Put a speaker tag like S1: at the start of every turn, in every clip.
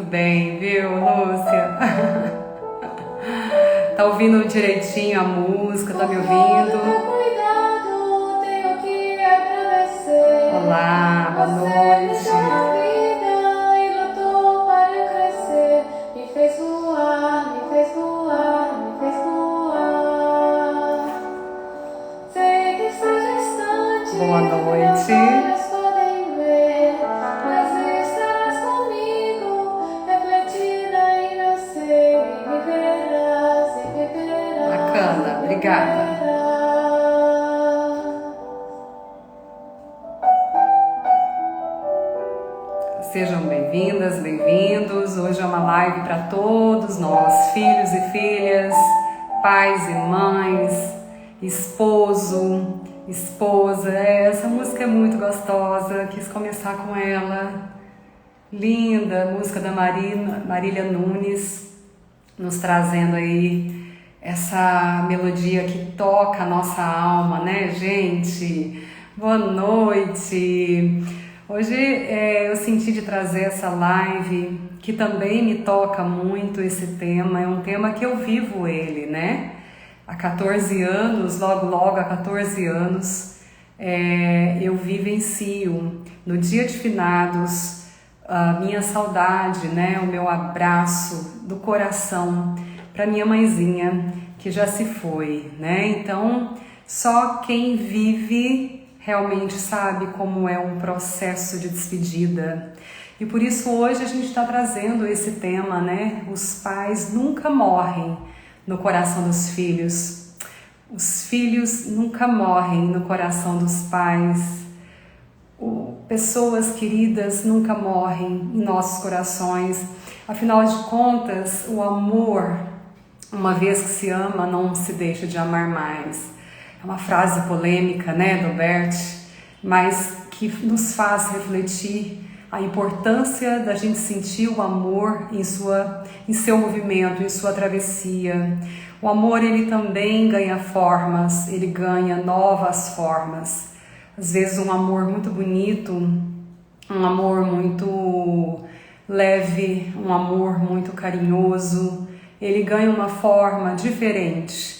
S1: bem, viu, Lúcia? Tá ouvindo direitinho a música, tá me ouvindo? Olá, boa noite. Boa noite. Bacana, obrigada. Sejam bem-vindas, bem-vindos. Hoje é uma live para todos nós, filhos e filhas, pais e mães, esposo, esposa. Essa música é muito gostosa, quis começar com ela. Linda, música da Marília Nunes, nos trazendo aí essa melodia que toca a nossa alma, né, gente? Boa noite! Hoje eu senti de trazer essa live que também me toca muito esse tema, é um tema que eu vivo ele, né? Há 14 anos, logo há 14 anos, eu vivencio no dia de finados a minha saudade, né? O meu abraço do coração para minha mãezinha que já se foi, né? Então, só quem vive realmente sabe como é um processo de despedida. E por isso hoje a gente está trazendo esse tema, né? Os pais nunca morrem no coração dos filhos. Os filhos nunca morrem no coração dos pais. Pessoas queridas nunca morrem em nossos corações. Afinal de contas, o amor, uma vez que se ama, não se deixa de amar mais. É uma frase polêmica, né, do Bert, mas que nos faz refletir a importância da gente sentir o amor em seu movimento, em sua travessia. O amor, ele também ganha formas, ele ganha novas formas. Às vezes um amor muito bonito, um amor muito leve, um amor muito carinhoso, ele ganha uma forma diferente.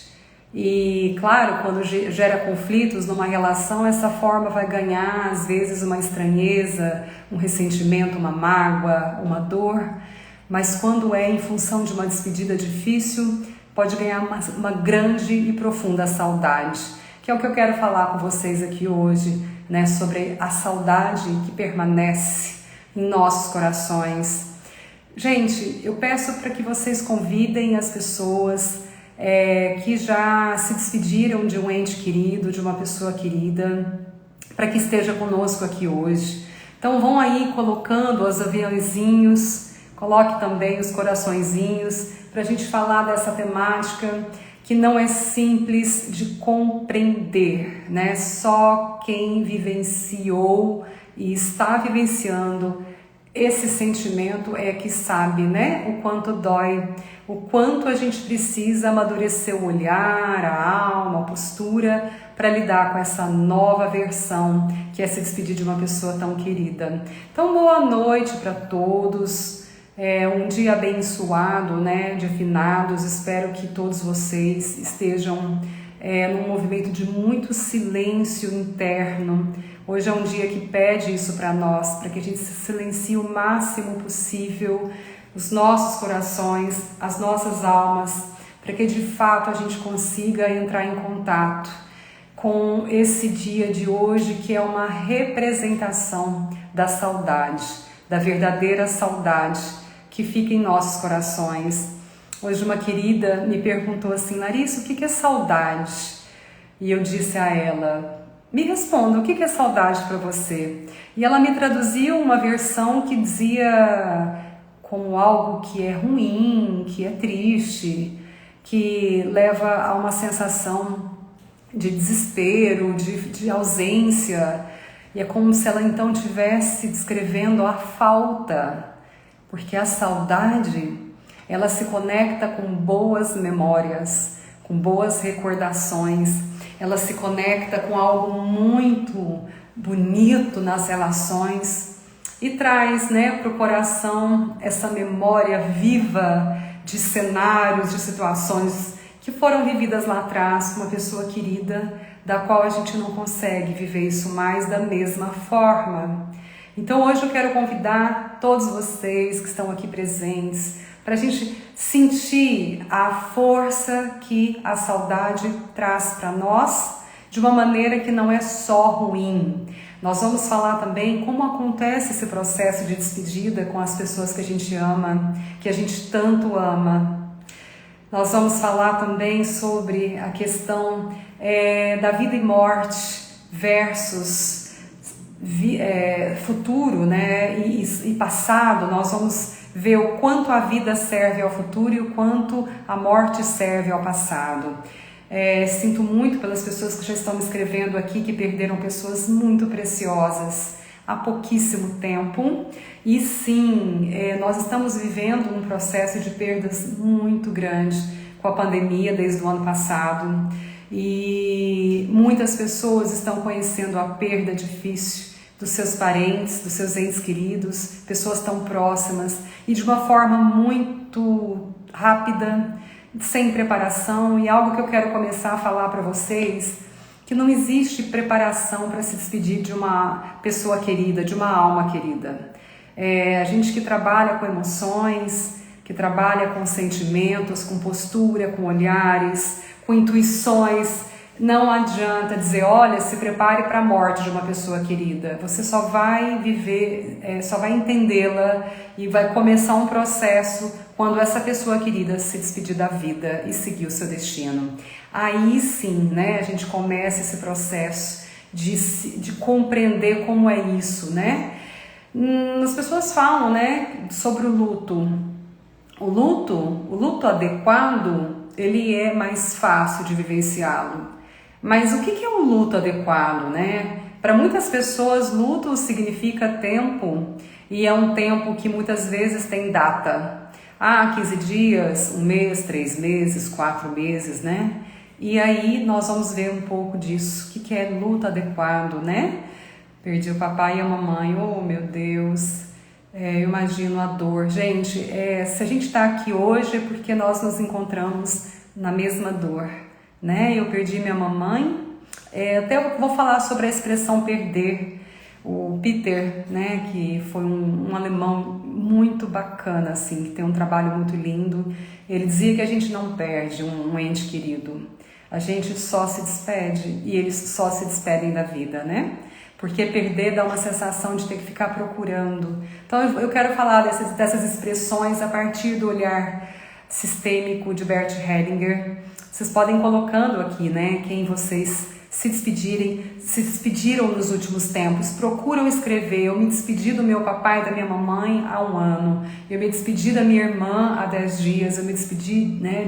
S1: E claro, quando gera conflitos numa relação, essa forma vai ganhar às vezes uma estranheza, um ressentimento, uma mágoa, uma dor. Mas quando é em função de uma despedida difícil, pode ganhar uma grande e profunda saudade, que é o que eu quero falar com vocês aqui hoje, né, sobre a saudade que permanece em nossos corações. Gente, eu peço para que vocês convidem as pessoas que já se despediram de um ente querido, de uma pessoa querida, para que esteja conosco aqui hoje. Então vão aí colocando os aviãozinhos, coloque também os coraçõezinhos, para a gente falar dessa temática que não é simples de compreender, né? Só quem vivenciou e está vivenciando esse sentimento é que sabe, né? O quanto dói, o quanto a gente precisa amadurecer o olhar, a alma, a postura para lidar com essa nova versão que é se despedir de uma pessoa tão querida. Então, boa noite para todos. Um dia abençoado, né, de finados. Espero que todos vocês estejam num movimento de muito silêncio interno. Hoje é um dia que pede isso para nós, para que a gente se silencie o máximo possível os nossos corações, as nossas almas, para que de fato a gente consiga entrar em contato com esse dia de hoje, que é uma representação da saudade, da verdadeira saudade que fica em nossos corações. Hoje uma querida me perguntou assim: Larissa, o que é saudade? E eu disse a ela: me responda, o que é saudade para você? E ela me traduziu uma versão que dizia como algo que é ruim, que é triste, que leva a uma sensação de desespero, de ausência. E é como se ela então estivesse descrevendo a falta, porque a saudade, ela se conecta com boas memórias, com boas recordações, ela se conecta com algo muito bonito nas relações. e traz, né, para o coração essa memória viva de cenários, de situações que foram vividas lá atrás com uma pessoa querida, da qual a gente não consegue viver isso mais da mesma forma. Então hoje eu quero convidar todos vocês que estão aqui presentes para a gente sentir a força que a saudade traz para nós de uma maneira que não é só ruim. Nós vamos falar também como acontece esse processo de despedida com as pessoas que a gente ama, que a gente tanto ama. Nós vamos falar também sobre a questão da vida e morte versus futuro, né, e passado. Nós vamos ver o quanto a vida serve ao futuro e o quanto a morte serve ao passado. Sinto muito pelas pessoas que já estão me escrevendo aqui, que perderam pessoas muito preciosas há pouquíssimo tempo. E sim, nós estamos vivendo um processo de perdas muito grande com a pandemia desde o ano passado. E muitas pessoas estão conhecendo a perda difícil dos seus parentes, dos seus entes queridos, pessoas tão próximas e de uma forma muito rápida, sem preparação. E algo que eu quero começar a falar para vocês, que não existe preparação para se despedir de uma pessoa querida, de uma alma querida. A gente que trabalha com emoções, que trabalha com sentimentos, com postura, com olhares, com intuições, não adianta dizer, olha, se prepare para a morte de uma pessoa querida. Você só vai viver, só vai entendê-la e vai começar um processo quando essa pessoa querida se despedir da vida e seguir o seu destino. Aí sim, né, a gente começa esse processo de compreender como é isso, né? As pessoas falam, né, sobre o luto. O luto adequado, ele é mais fácil de vivenciá-lo. Mas o que é um luto adequado, né? Para muitas pessoas, luto significa tempo, e é um tempo que muitas vezes tem data. 15 dias, 1 mês, 3 meses, 4 meses, né? E aí nós vamos ver um pouco disso. O que é luto adequado, né? Perdi o papai e a mamãe, oh meu Deus, eu imagino a dor. Gente, se a gente está aqui hoje é porque nós nos encontramos na mesma dor, né? Eu perdi minha mamãe, até eu vou falar sobre a expressão perder. O Peter, né, que foi um alemão muito bacana, assim, que tem um trabalho muito lindo, ele dizia que a gente não perde um ente querido, a gente só se despede, e eles só se despedem da vida, né? Porque perder dá uma sensação de ter que ficar procurando. Então eu quero falar dessas expressões a partir do olhar sistêmico de Bert Hellinger. Vocês podem ir colocando aqui, né, quem vocês se despediram nos últimos tempos. Procuram escrever. Eu me despedi do meu papai e da minha mamãe há 1 ano. Eu me despedi da minha irmã há 10 dias. Eu me despedi, né,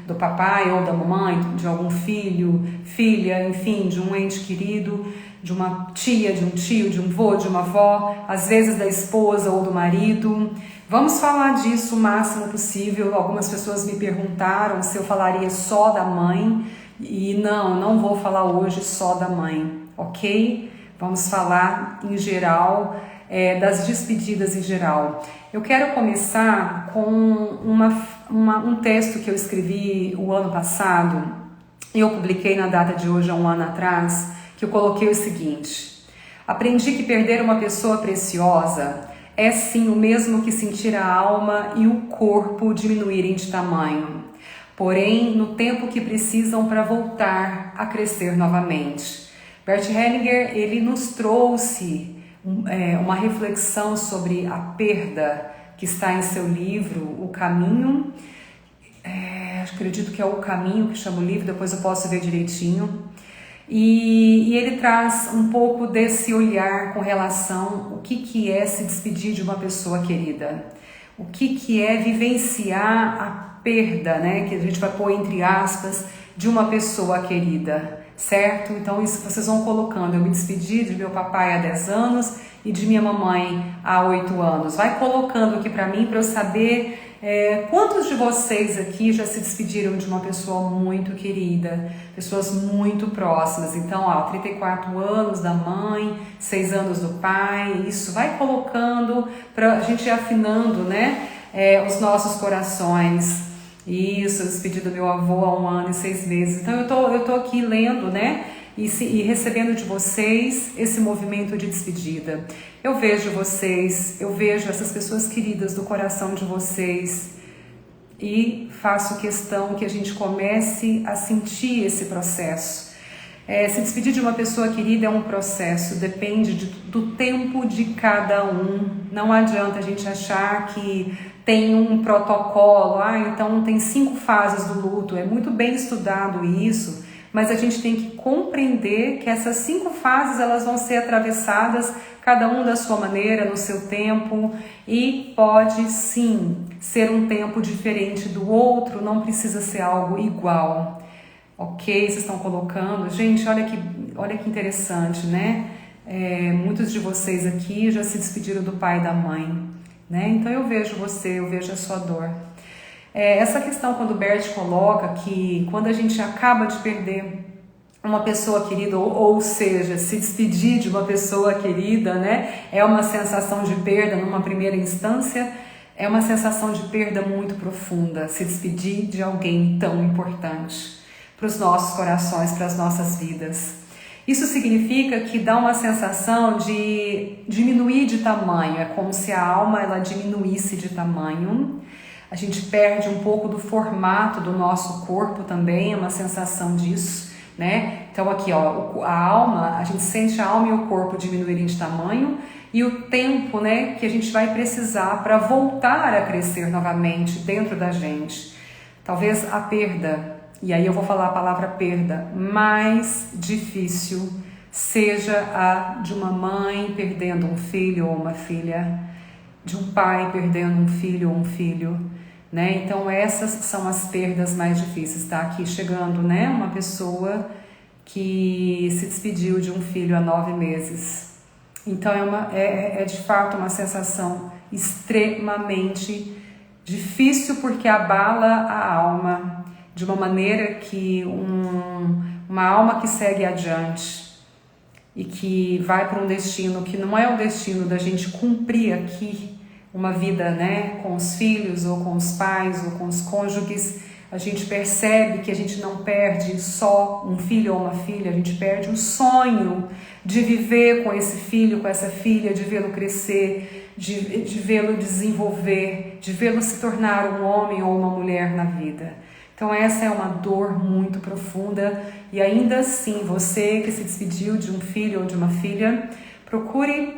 S1: do papai ou da mamãe, de algum filho, filha, enfim, de um ente querido, de uma tia, de um tio, de um vô, de uma avó, às vezes da esposa ou do marido. Vamos falar disso o máximo possível. Algumas pessoas me perguntaram se eu falaria só da mãe. E não vou falar hoje só da mãe, ok? Vamos falar em geral, das despedidas em geral. Eu quero começar com um texto que eu escrevi o ano passado, e eu publiquei na data de hoje há 1 ano atrás, que eu coloquei o seguinte: aprendi que perder uma pessoa preciosa é sim o mesmo que sentir a alma e o corpo diminuírem de tamanho, porém no tempo que precisam para voltar a crescer novamente. Bert Hellinger, ele nos trouxe uma reflexão sobre a perda que está em seu livro O Caminho. Acredito que é O Caminho que chama o livro, depois eu posso ver direitinho. E ele traz um pouco desse olhar com relação ao que é se despedir de uma pessoa querida, o que é vivenciar a perda, né, que a gente vai pôr entre aspas, de uma pessoa querida, certo? Então isso vocês vão colocando. Eu me despedi de meu papai há 10 anos e de minha mamãe há 8 anos. Vai colocando aqui para mim, para eu saber Quantos de vocês aqui já se despediram de uma pessoa muito querida, pessoas muito próximas? Então, 34 anos da mãe, 6 anos do pai, isso vai colocando para a gente ir afinando, né, os nossos corações. Isso, eu despedi do meu avô há 1 ano e 6 meses. Então, eu tô aqui lendo, né, e recebendo de vocês esse movimento de despedida. Eu vejo vocês, eu vejo essas pessoas queridas do coração de vocês e faço questão que a gente comece a sentir esse processo. Se despedir de uma pessoa querida é um processo, depende do tempo de cada um. Não adianta a gente achar que tem um protocolo, então tem 5 fases do luto, é muito bem estudado isso, mas a gente tem que compreender que essas 5 fases elas vão ser atravessadas, cada um da sua maneira, no seu tempo, e pode sim ser um tempo diferente do outro, não precisa ser algo igual. Ok, vocês estão colocando. Gente, olha que interessante, né? Muitos de vocês aqui já se despediram do pai e da mãe, né? Então eu vejo você, eu vejo a sua dor. Essa questão quando o Bert coloca que quando a gente acaba de perder uma pessoa querida, ou seja, se despedir de uma pessoa querida, né? É uma sensação de perda numa primeira instância, é uma sensação de perda muito profunda, se despedir de alguém tão importante para os nossos corações, para as nossas vidas. Isso significa que dá uma sensação de diminuir de tamanho, é como se a alma ela diminuísse de tamanho. A gente perde um pouco do formato do nosso corpo também, é uma sensação disso, né? Então aqui, a alma, a gente sente a alma e o corpo diminuírem de tamanho e o tempo, né, que a gente vai precisar para voltar a crescer novamente dentro da gente. Talvez a perda, e aí eu vou falar a palavra perda, mais difícil seja a de uma mãe perdendo um filho ou uma filha, de um pai perdendo um filho ou um filho, né? Então essas são as perdas mais difíceis. Tá aqui chegando, né, uma pessoa que se despediu de um filho há 9 meses. Então é de fato uma sensação extremamente difícil porque abala a alma de uma maneira que uma alma que segue adiante e que vai para um destino que não é o destino da gente cumprir aqui uma vida, né, com os filhos ou com os pais ou com os cônjuges, a gente percebe que a gente não perde só um filho ou uma filha, a gente perde o sonho de viver com esse filho, com essa filha, de vê-lo crescer, de vê-lo desenvolver, de vê-lo se tornar um homem ou uma mulher na vida. Então essa é uma dor muito profunda e ainda assim você que se despediu de um filho ou de uma filha, procure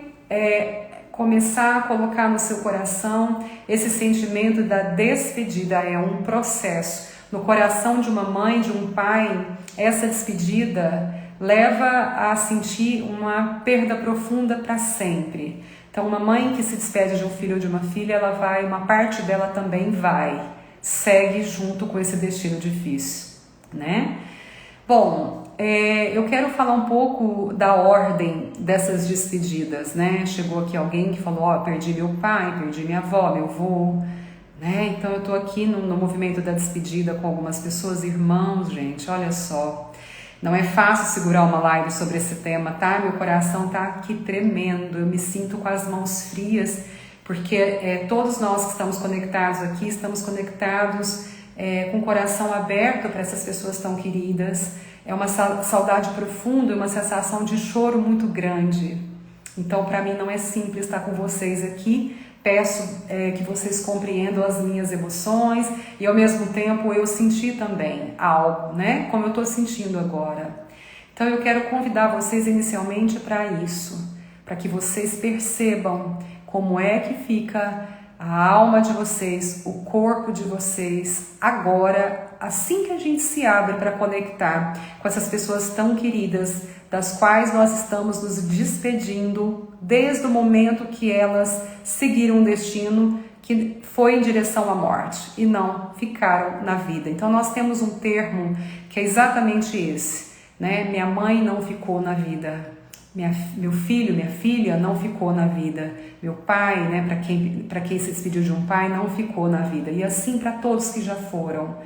S1: começar a colocar no seu coração esse sentimento da despedida. É um processo. No coração de uma mãe, de um pai, essa despedida leva a sentir uma perda profunda para sempre. Então uma mãe que se despede de um filho ou de uma filha, uma parte dela também segue junto com esse destino difícil, né? Bom, eu quero falar um pouco da ordem dessas despedidas, né? Chegou aqui alguém que falou, perdi meu pai, perdi minha avó, meu avô, né? Então eu tô aqui no movimento da despedida com algumas pessoas, irmãos, gente, olha só. Não é fácil segurar uma live sobre esse tema, tá? Meu coração tá aqui tremendo, eu me sinto com as mãos frias, porque todos nós que estamos conectados aqui, estamos conectados com o coração aberto para essas pessoas tão queridas. É uma saudade profunda, uma sensação de choro muito grande. Então, para mim não é simples estar com vocês aqui. Peço que vocês compreendam as minhas emoções e ao mesmo tempo eu senti também algo, né? Como eu estou sentindo agora. Então eu quero convidar vocês inicialmente para isso, para que vocês percebam como é que fica a alma de vocês, o corpo de vocês, agora, assim que a gente se abre para conectar com essas pessoas tão queridas, das quais nós estamos nos despedindo desde o momento que elas seguiram um destino que foi em direção à morte e não ficaram na vida. Então nós temos um termo que é exatamente esse, né? Minha mãe não ficou na vida. Meu filho, minha filha não ficou na vida. Meu pai, né, para quem se despediu de um pai, não ficou na vida. E assim para todos que já foram.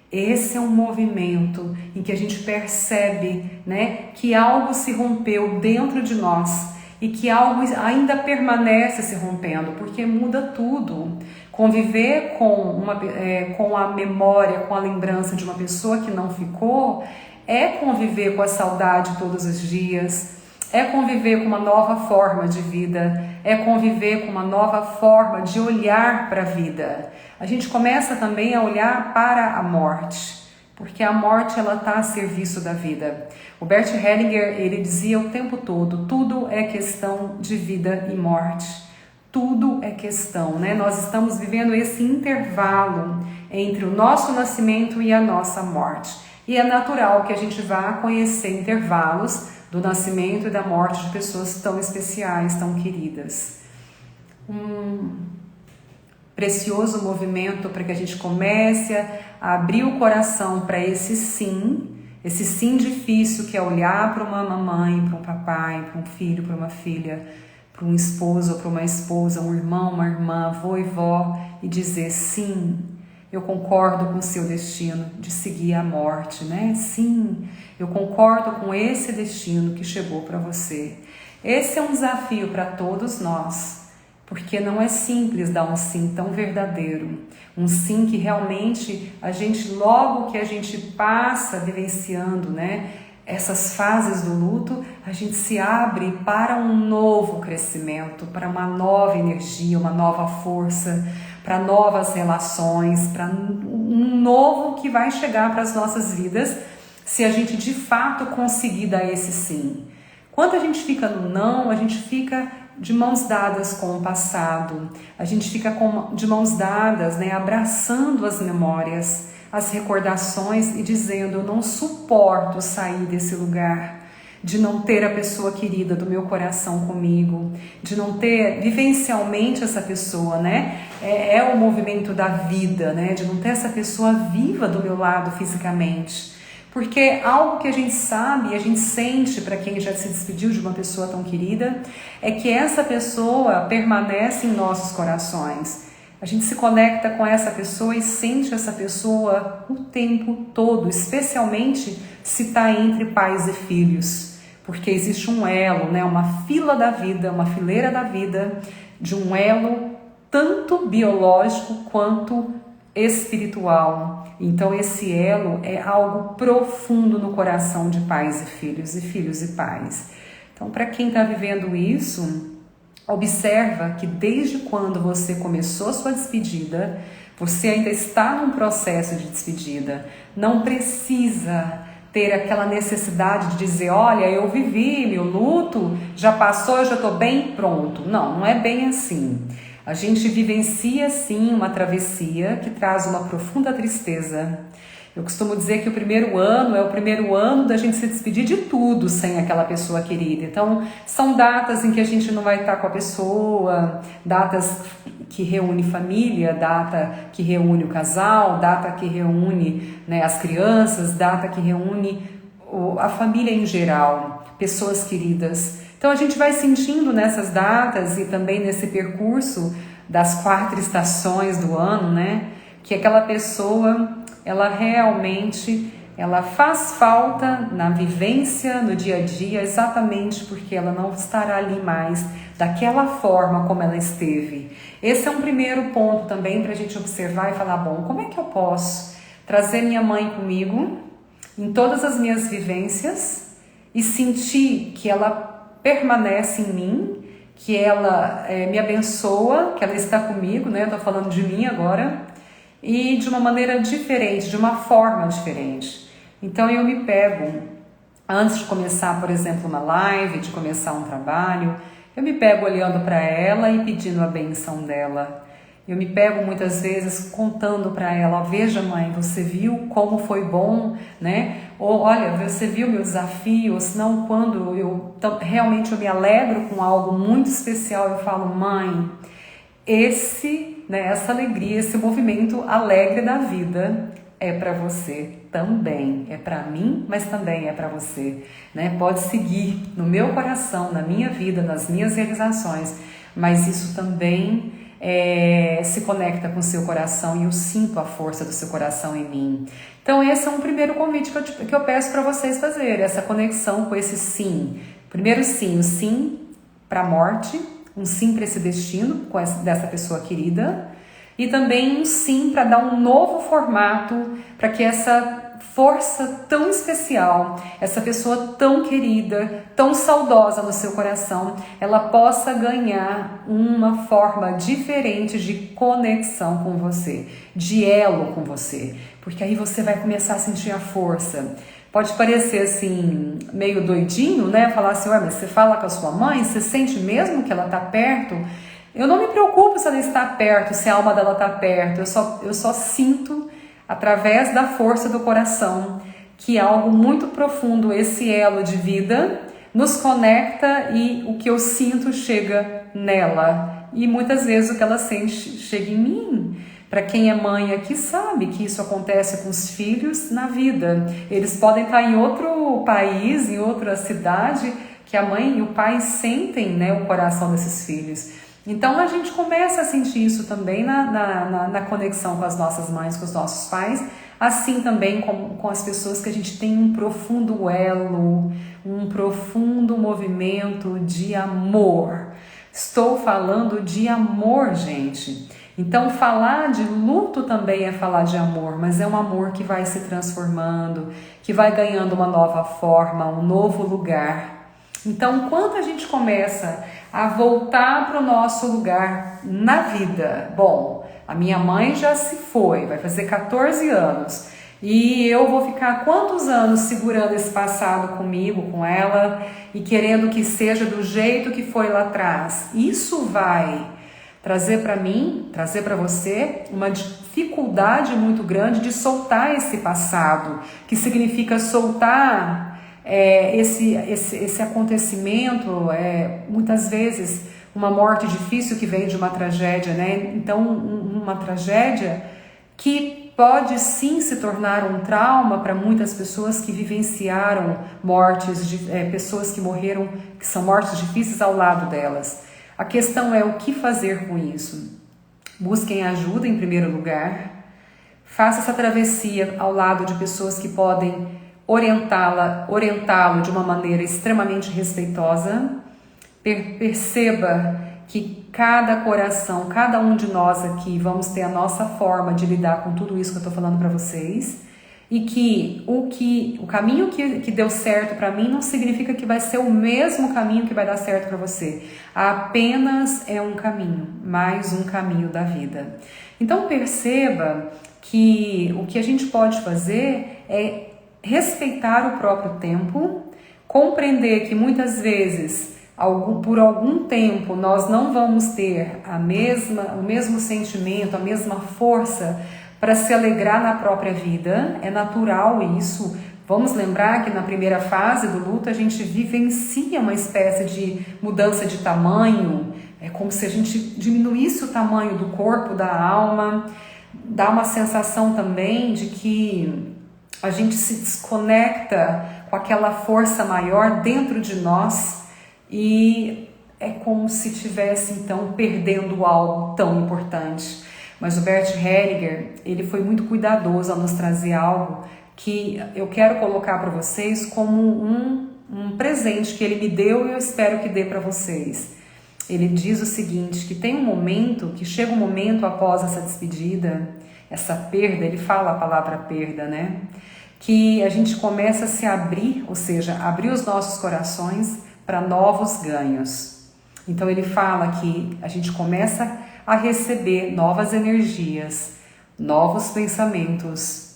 S1: Esse é um movimento em que a gente percebe, né, que algo se rompeu dentro de nós e que algo ainda permanece se rompendo, porque muda tudo. Conviver com a memória, com a lembrança de uma pessoa que não ficou, é conviver com a saudade todos os dias, é conviver com uma nova forma de vida, é conviver com uma nova forma de olhar para a vida. A gente começa também a olhar para a morte, porque a morte ela está a serviço da vida. O Bert Hellinger, ele dizia o tempo todo, tudo é questão de vida e morte. Tudo é questão, né? Nós estamos vivendo esse intervalo entre o nosso nascimento e a nossa morte. E é natural que a gente vá conhecer intervalos do nascimento e da morte de pessoas tão especiais, tão queridas. Precioso movimento para que a gente comece a abrir o coração para esse sim difícil que é olhar para uma mamãe, para um papai, para um filho, para uma filha, para um esposo ou para uma esposa, um irmão, uma irmã, avô e vó, e dizer sim, eu concordo com o seu destino de seguir a morte, né? Sim, eu concordo com esse destino que chegou para você. Esse é um desafio para todos nós, porque não é simples dar um sim tão verdadeiro, um sim que realmente a gente, logo que a gente passa vivenciando, né, essas fases do luto, a gente se abre para um novo crescimento, para uma nova energia, uma nova força, para novas relações, para um novo que vai chegar para as nossas vidas, se a gente de fato conseguir dar esse sim. Quando a gente fica no não, a gente fica de mãos dadas com o passado, a gente fica de mãos dadas, né, abraçando as memórias, as recordações e dizendo, eu não suporto sair desse lugar, de não ter a pessoa querida do meu coração comigo, de não ter vivencialmente essa pessoa, né? É o movimento da vida, né? De não ter essa pessoa viva do meu lado fisicamente. Porque algo que a gente sabe e a gente sente para quem já se despediu de uma pessoa tão querida é que essa pessoa permanece em nossos corações. A gente se conecta com essa pessoa e sente essa pessoa o tempo todo, especialmente se está entre pais e filhos, porque existe um elo, né? Uma fila da vida, uma fileira da vida, de um elo tanto biológico quanto espiritual. Então esse elo é algo profundo no coração de pais e filhos e pais. Então, para quem está vivendo isso, observa que desde quando você começou sua despedida, você ainda está num processo de despedida. Não precisa ter aquela necessidade de dizer, olha, eu vivi meu luto, já passou, eu já estou bem, pronto. Não é bem assim. A gente vivencia sim uma travessia que traz uma profunda tristeza. Eu costumo dizer que o primeiro ano é o primeiro ano da gente se despedir de tudo sem aquela pessoa querida. Então, são datas em que a gente não vai estar com a pessoa, datas que reúne família, data que reúne o casal, data que reúne, né, as crianças, data que reúne a família em geral, pessoas queridas. Então a gente vai sentindo nessas datas e também nesse percurso das 4 estações do ano, né, que aquela pessoa, ela realmente, ela faz falta na vivência, no dia a dia, exatamente porque ela não estará ali mais daquela forma como ela esteve. Esse é um primeiro ponto também para a gente observar e falar, bom, como é que eu posso trazer minha mãe comigo em todas as minhas vivências e sentir que ela permanece em mim, que ela me abençoa, que ela está comigo, né? Eu estou falando de mim agora, e de uma maneira diferente, de uma forma diferente. Então eu me pego, antes de começar, por exemplo, uma live, de começar um trabalho, eu me pego olhando para ela e pedindo a benção dela. Eu me pego muitas vezes contando para ela, veja mãe, você viu como foi bom, né? Ou olha, você viu meu desafio, ou senão quando realmente eu me alegro com algo muito especial, eu falo, mãe, essa alegria, esse movimento alegre da vida é para você também. É para mim, mas também é para você, né? Pode seguir no meu coração, na minha vida, nas minhas realizações, mas isso também se conecta com o seu coração e eu sinto a força do seu coração em mim. Então esse é um primeiro convite que eu peço para vocês fazerem, essa conexão com esse sim. Primeiro sim, o sim para a morte, um sim para esse destino dessa pessoa querida, e também um sim para dar um novo formato para que essa força tão especial, essa pessoa tão querida, tão saudosa no seu coração, ela possa ganhar uma forma diferente de conexão com você, de elo com você, porque aí você vai começar a sentir a força. Pode parecer assim, meio doidinho, né? Falar assim, ué, mas você fala com a sua mãe, você sente mesmo que ela está perto? Eu não me preocupo se ela está perto, se a alma dela está perto, eu só sinto, através da força do coração, que algo muito profundo, esse elo de vida, nos conecta e o que eu sinto chega nela. E muitas vezes o que ela sente chega em mim. Para quem é mãe aqui sabe que isso acontece com os filhos na vida. Eles podem estar em outro país, em outra cidade, que a mãe e o pai sentem, né, o coração desses filhos. Então a gente começa a sentir isso também na conexão com as nossas mães, com os nossos pais, assim também com as pessoas que a gente tem um profundo elo, um profundo movimento de amor. Estou falando de amor, gente. Então falar de luto também é falar de amor, mas é um amor que vai se transformando, que vai ganhando uma nova forma, um novo lugar. Então, quando a gente começa a voltar para o nosso lugar na vida, bom, a minha mãe já se foi, vai fazer 14 anos, e eu vou ficar quantos anos segurando esse passado comigo, com ela, e querendo que seja do jeito que foi lá atrás? Isso vai trazer para mim, trazer para você uma dificuldade muito grande de soltar esse passado, que significa soltar esse acontecimento, muitas vezes uma morte difícil que vem de uma tragédia, né? Então uma tragédia que pode sim se tornar um trauma para muitas pessoas que vivenciaram mortes de pessoas que morreram, que são mortes difíceis ao lado delas. A questão é o que fazer com isso. Busquem ajuda em primeiro lugar, faça essa travessia ao lado de pessoas que podem orientá-lo de uma maneira extremamente respeitosa. Perceba que cada coração, cada um de nós aqui, vamos ter a nossa forma de lidar com tudo isso que eu estou falando para vocês, e que o caminho que deu certo para mim não significa que vai ser o mesmo caminho que vai dar certo para você. Apenas é um caminho, mais um caminho da vida. Então perceba que o que a gente pode fazer é respeitar o próprio tempo, compreender que muitas vezes, por algum tempo, nós não vamos ter o mesmo sentimento, a mesma força para se alegrar na própria vida. É natural isso. Vamos lembrar que na primeira fase do luto a gente vivencia uma espécie de mudança de tamanho, é como se a gente diminuísse o tamanho do corpo, da alma. Dá uma sensação também de que a gente se desconecta com aquela força maior dentro de nós e é como se estivesse então perdendo algo tão importante. Mas o Bert Hellinger, ele foi muito cuidadoso ao nos trazer algo que eu quero colocar para vocês como um presente que ele me deu e eu espero que dê para vocês. Ele diz o seguinte, que que chega um momento após essa despedida, essa perda, ele fala a palavra perda, né? Que a gente começa a se abrir, ou seja, abrir os nossos corações para novos ganhos. Então ele fala que a gente começa a receber novas energias, novos pensamentos,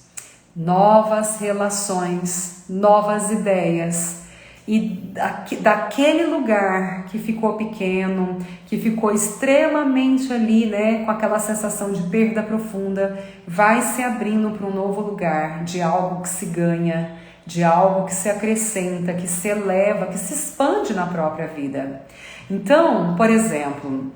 S1: novas relações, novas ideias. E daquele lugar que ficou pequeno, que ficou extremamente ali, né, com aquela sensação de perda profunda, vai se abrindo para um novo lugar, de algo que se ganha, de algo que se acrescenta, que se eleva, que se expande na própria vida. Então, por exemplo,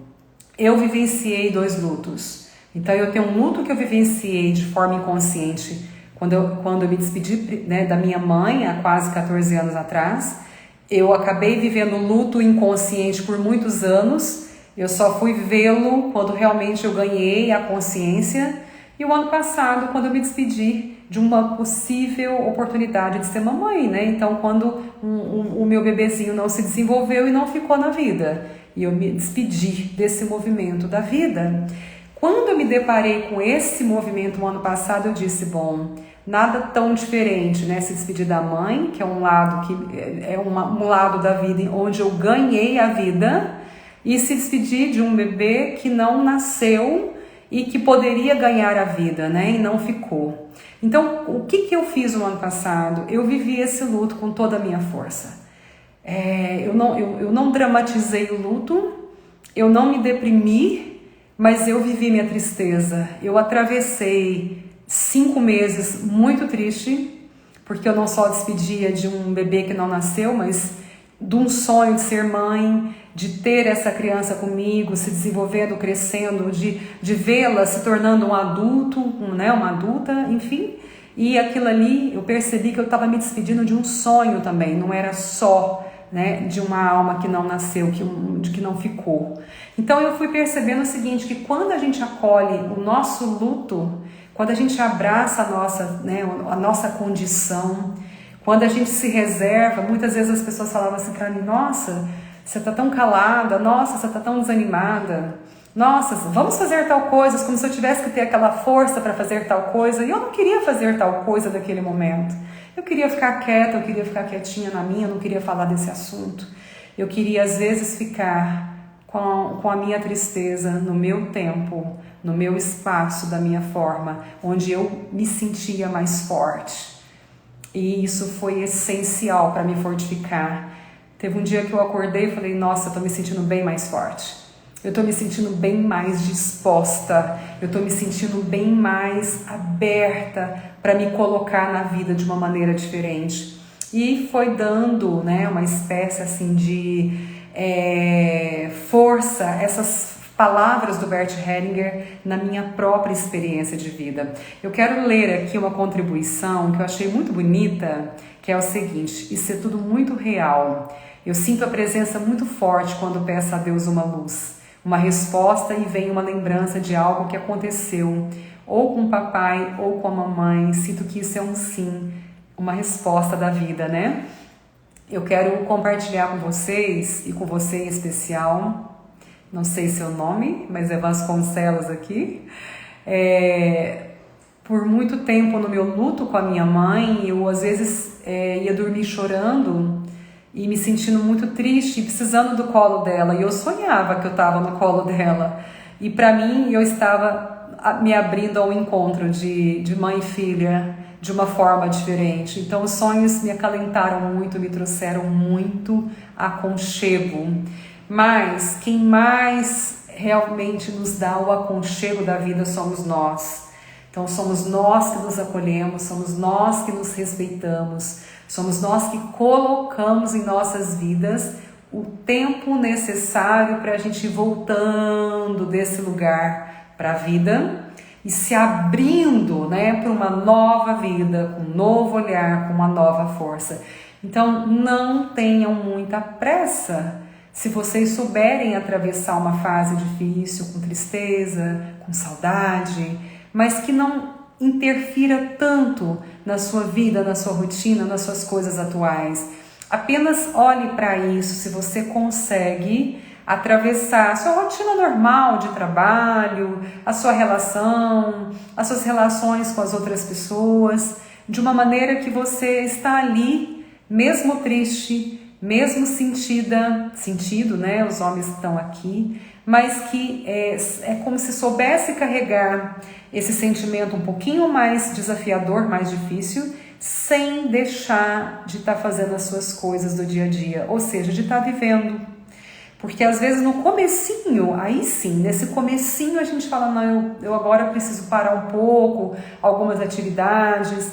S1: eu vivenciei 2 lutos. Então eu tenho um luto que eu vivenciei de forma inconsciente Quando eu me despedi, né, da minha mãe há quase 14 anos atrás, eu acabei vivendo luto inconsciente por muitos anos. Eu só fui vê-lo quando realmente eu ganhei a consciência. E o ano passado, quando eu me despedi de uma possível oportunidade de ser mamãe, né? Então, quando o meu bebezinho não se desenvolveu e não ficou na vida, e eu me despedi desse movimento da vida. Quando eu me deparei com esse movimento no ano passado, eu disse, bom, nada tão diferente, né? Se despedir da mãe, que é um lado um lado da vida onde eu ganhei a vida, e se despedir de um bebê que não nasceu e que poderia ganhar a vida, né? E não ficou. Então, o que eu fiz no ano passado? Eu vivi esse luto com toda a minha força. Eu não dramatizei o luto, eu não me deprimi, mas eu vivi minha tristeza. Eu atravessei 5 meses muito triste, porque eu não só despedia de um bebê que não nasceu, mas de um sonho de ser mãe, de ter essa criança comigo, se desenvolvendo, crescendo, de vê-la se tornando um adulto, uma adulta, enfim. E aquilo ali, eu percebi que eu estava me despedindo de um sonho também, não era só, né, de uma alma que não nasceu, de que não ficou. Então eu fui percebendo o seguinte, que quando a gente acolhe o nosso luto, quando a gente abraça a nossa condição, quando a gente se reserva, muitas vezes as pessoas falavam assim para mim, nossa, você está tão calada, nossa, você está tão desanimada, nossa, vamos fazer tal coisa, como se eu tivesse que ter aquela força para fazer tal coisa, e eu não queria fazer tal coisa naquele momento. Eu queria ficar quieta, eu queria ficar quietinha na minha, eu não queria falar desse assunto. Eu queria às vezes ficar com a minha tristeza no meu tempo, no meu espaço, da minha forma, onde eu me sentia mais forte. E isso foi essencial para me fortificar. Teve um dia que eu acordei e falei, nossa, eu tô me sentindo bem mais forte. Eu tô me sentindo bem mais disposta. Eu tô me sentindo bem mais aberta para me colocar na vida de uma maneira diferente. E foi dando, né, uma espécie assim de força, essas palavras do Bert Hellinger na minha própria experiência de vida. Eu quero ler aqui uma contribuição que eu achei muito bonita, que é o seguinte, isso é tudo muito real. Eu sinto a presença muito forte quando peço a Deus uma luz, uma resposta e vem uma lembrança de algo que aconteceu, ou com o papai ou com a mamãe. Sinto que isso é um sim, uma resposta da vida, né? Eu quero compartilhar com vocês, e com você em especial, não sei seu nome, mas é Vasconcelos aqui. Por muito tempo no meu luto com a minha mãe, eu às vezes ia dormir chorando e me sentindo muito triste, precisando do colo dela. E eu sonhava que eu estava no colo dela. E para mim, eu estava me abrindo ao encontro de mãe e filha de uma forma diferente. Então os sonhos me acalentaram muito, me trouxeram muito aconchego. Mas quem mais realmente nos dá o aconchego da vida somos nós. Então somos nós que nos acolhemos, somos nós que nos respeitamos, somos nós que colocamos em nossas vidas o tempo necessário para a gente ir voltando desse lugar para a vida e se abrindo, né, para uma nova vida, com um novo olhar, com uma nova força. Então não tenham muita pressa. Se vocês souberem atravessar uma fase difícil, com tristeza, com saudade, mas que não interfira tanto na sua vida, na sua rotina, nas suas coisas atuais. Apenas olhe para isso, se você consegue atravessar a sua rotina normal de trabalho, a sua relação, as suas relações com as outras pessoas, de uma maneira que você está ali, mesmo triste, mesmo sentido, né? Os homens estão aqui, mas que é como se soubesse carregar esse sentimento um pouquinho mais desafiador, mais difícil, sem deixar de estar fazendo as suas coisas do dia a dia, ou seja, de estar vivendo. Porque às vezes no comecinho, aí sim, nesse comecinho a gente fala, não, eu agora preciso parar um pouco, algumas atividades,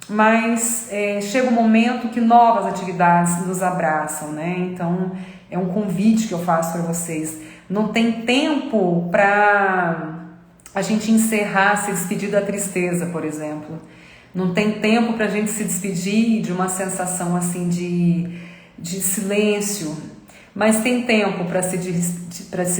S1: mas chega um momento que novas atividades nos abraçam, né? Então é um convite que eu faço para vocês. Não tem tempo para a gente encerrar, se despedir da tristeza, por exemplo. Não tem tempo para a gente se despedir de uma sensação assim de silêncio, mas tem tempo para se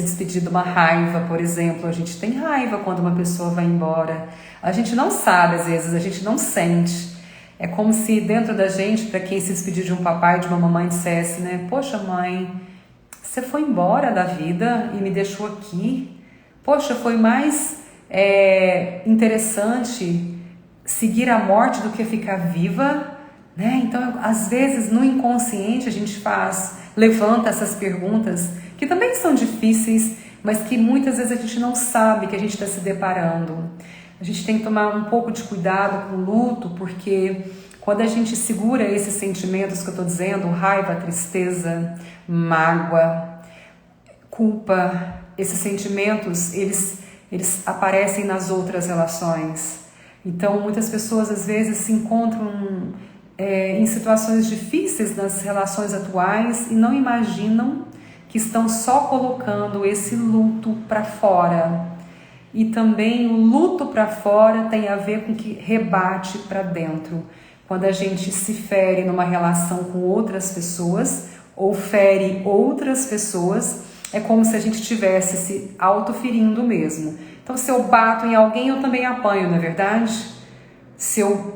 S1: despedir de uma raiva, por exemplo. A gente tem raiva quando uma pessoa vai embora. A gente não sabe, às vezes, a gente não sente. É como se dentro da gente, para quem se despedir de um papai, de uma mamãe, dissesse, né? Poxa, mãe, você foi embora da vida e me deixou aqui. Poxa, foi mais interessante seguir a morte do que ficar viva, né? Então, às vezes, no inconsciente a gente levanta essas perguntas que também são difíceis, mas que muitas vezes a gente não sabe que a gente está se deparando. A gente tem que tomar um pouco de cuidado com o luto, porque quando a gente segura esses sentimentos que eu estou dizendo, raiva, tristeza, mágoa, culpa, esses sentimentos, eles aparecem nas outras relações. Então, muitas pessoas às vezes se encontram em situações difíceis nas relações atuais e não imaginam que estão só colocando esse luto para fora. E também o luto para fora tem a ver com o que rebate para dentro. Quando a gente se fere numa relação com outras pessoas ou fere outras pessoas, é como se a gente estivesse se autoferindo mesmo. Então, se eu bato em alguém, eu também apanho, não é verdade? Se eu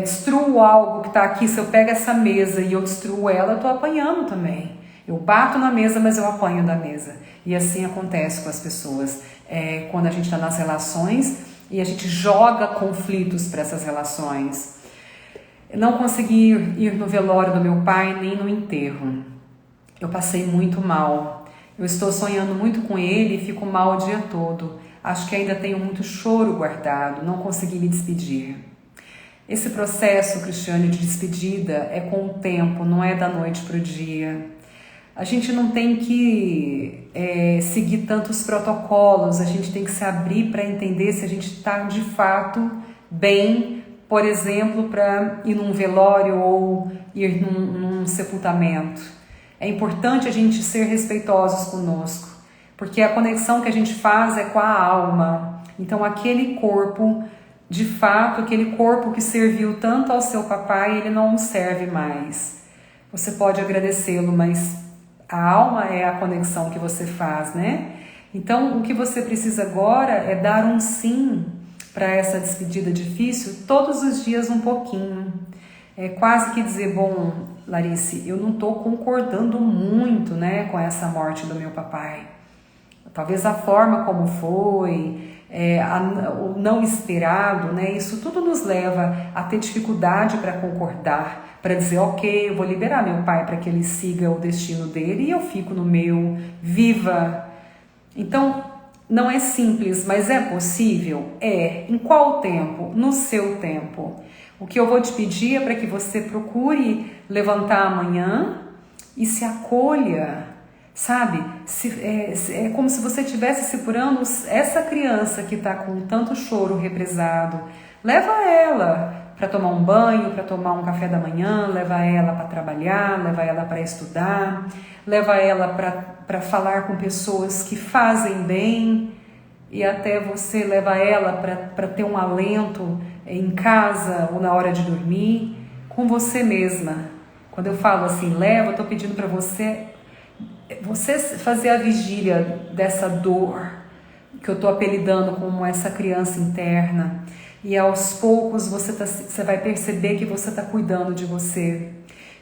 S1: destruo algo que está aqui, se eu pego essa mesa e eu destruo ela, eu estou apanhando também. Eu bato na mesa, mas eu apanho da mesa. E assim acontece com as pessoas. Quando a gente está nas relações e a gente joga conflitos para essas relações. Não consegui ir no velório do meu pai nem no enterro. Eu passei muito mal. Eu estou sonhando muito com ele e fico mal o dia todo. Acho que ainda tenho muito choro guardado, não consegui me despedir. Esse processo, Cristiane, de despedida é com o tempo, não é da noite para o dia. A gente não tem que seguir tantos protocolos, a gente tem que se abrir para entender se a gente está de fato bem, por exemplo, para ir num velório ou ir num sepultamento. É importante a gente ser respeitosos conosco, porque a conexão que a gente faz é com a alma. Então aquele corpo, de fato, aquele corpo que serviu tanto ao seu papai, ele não serve mais. Você pode agradecê-lo, mas a alma é a conexão que você faz, né? Então, o que você precisa agora é dar um sim para essa despedida difícil, todos os dias um pouquinho. É quase que dizer, bom, Larice, eu não estou concordando muito, né, com essa morte do meu papai. Talvez a forma como foi, o não esperado, né, isso tudo nos leva a ter dificuldade para concordar, para dizer, ok, eu vou liberar meu pai para que ele siga o destino dele e eu fico no meu, viva. Então, não é simples, mas é possível? Em qual tempo? No seu tempo. O que eu vou te pedir é para que você procure levantar amanhã e se acolha, sabe? É como se você estivesse segurando essa criança que está com tanto choro represado. Leva ela para tomar um banho, para tomar um café da manhã, leva ela para trabalhar, leva ela para estudar, leva ela para falar com pessoas que fazem bem e até você leva ela para ter um alento em casa ou na hora de dormir, com você mesma. Quando eu falo assim, leva, eu estou pedindo para você fazer a vigília dessa dor que eu estou apelidando como essa criança interna. E aos poucos você vai perceber que você está cuidando de você.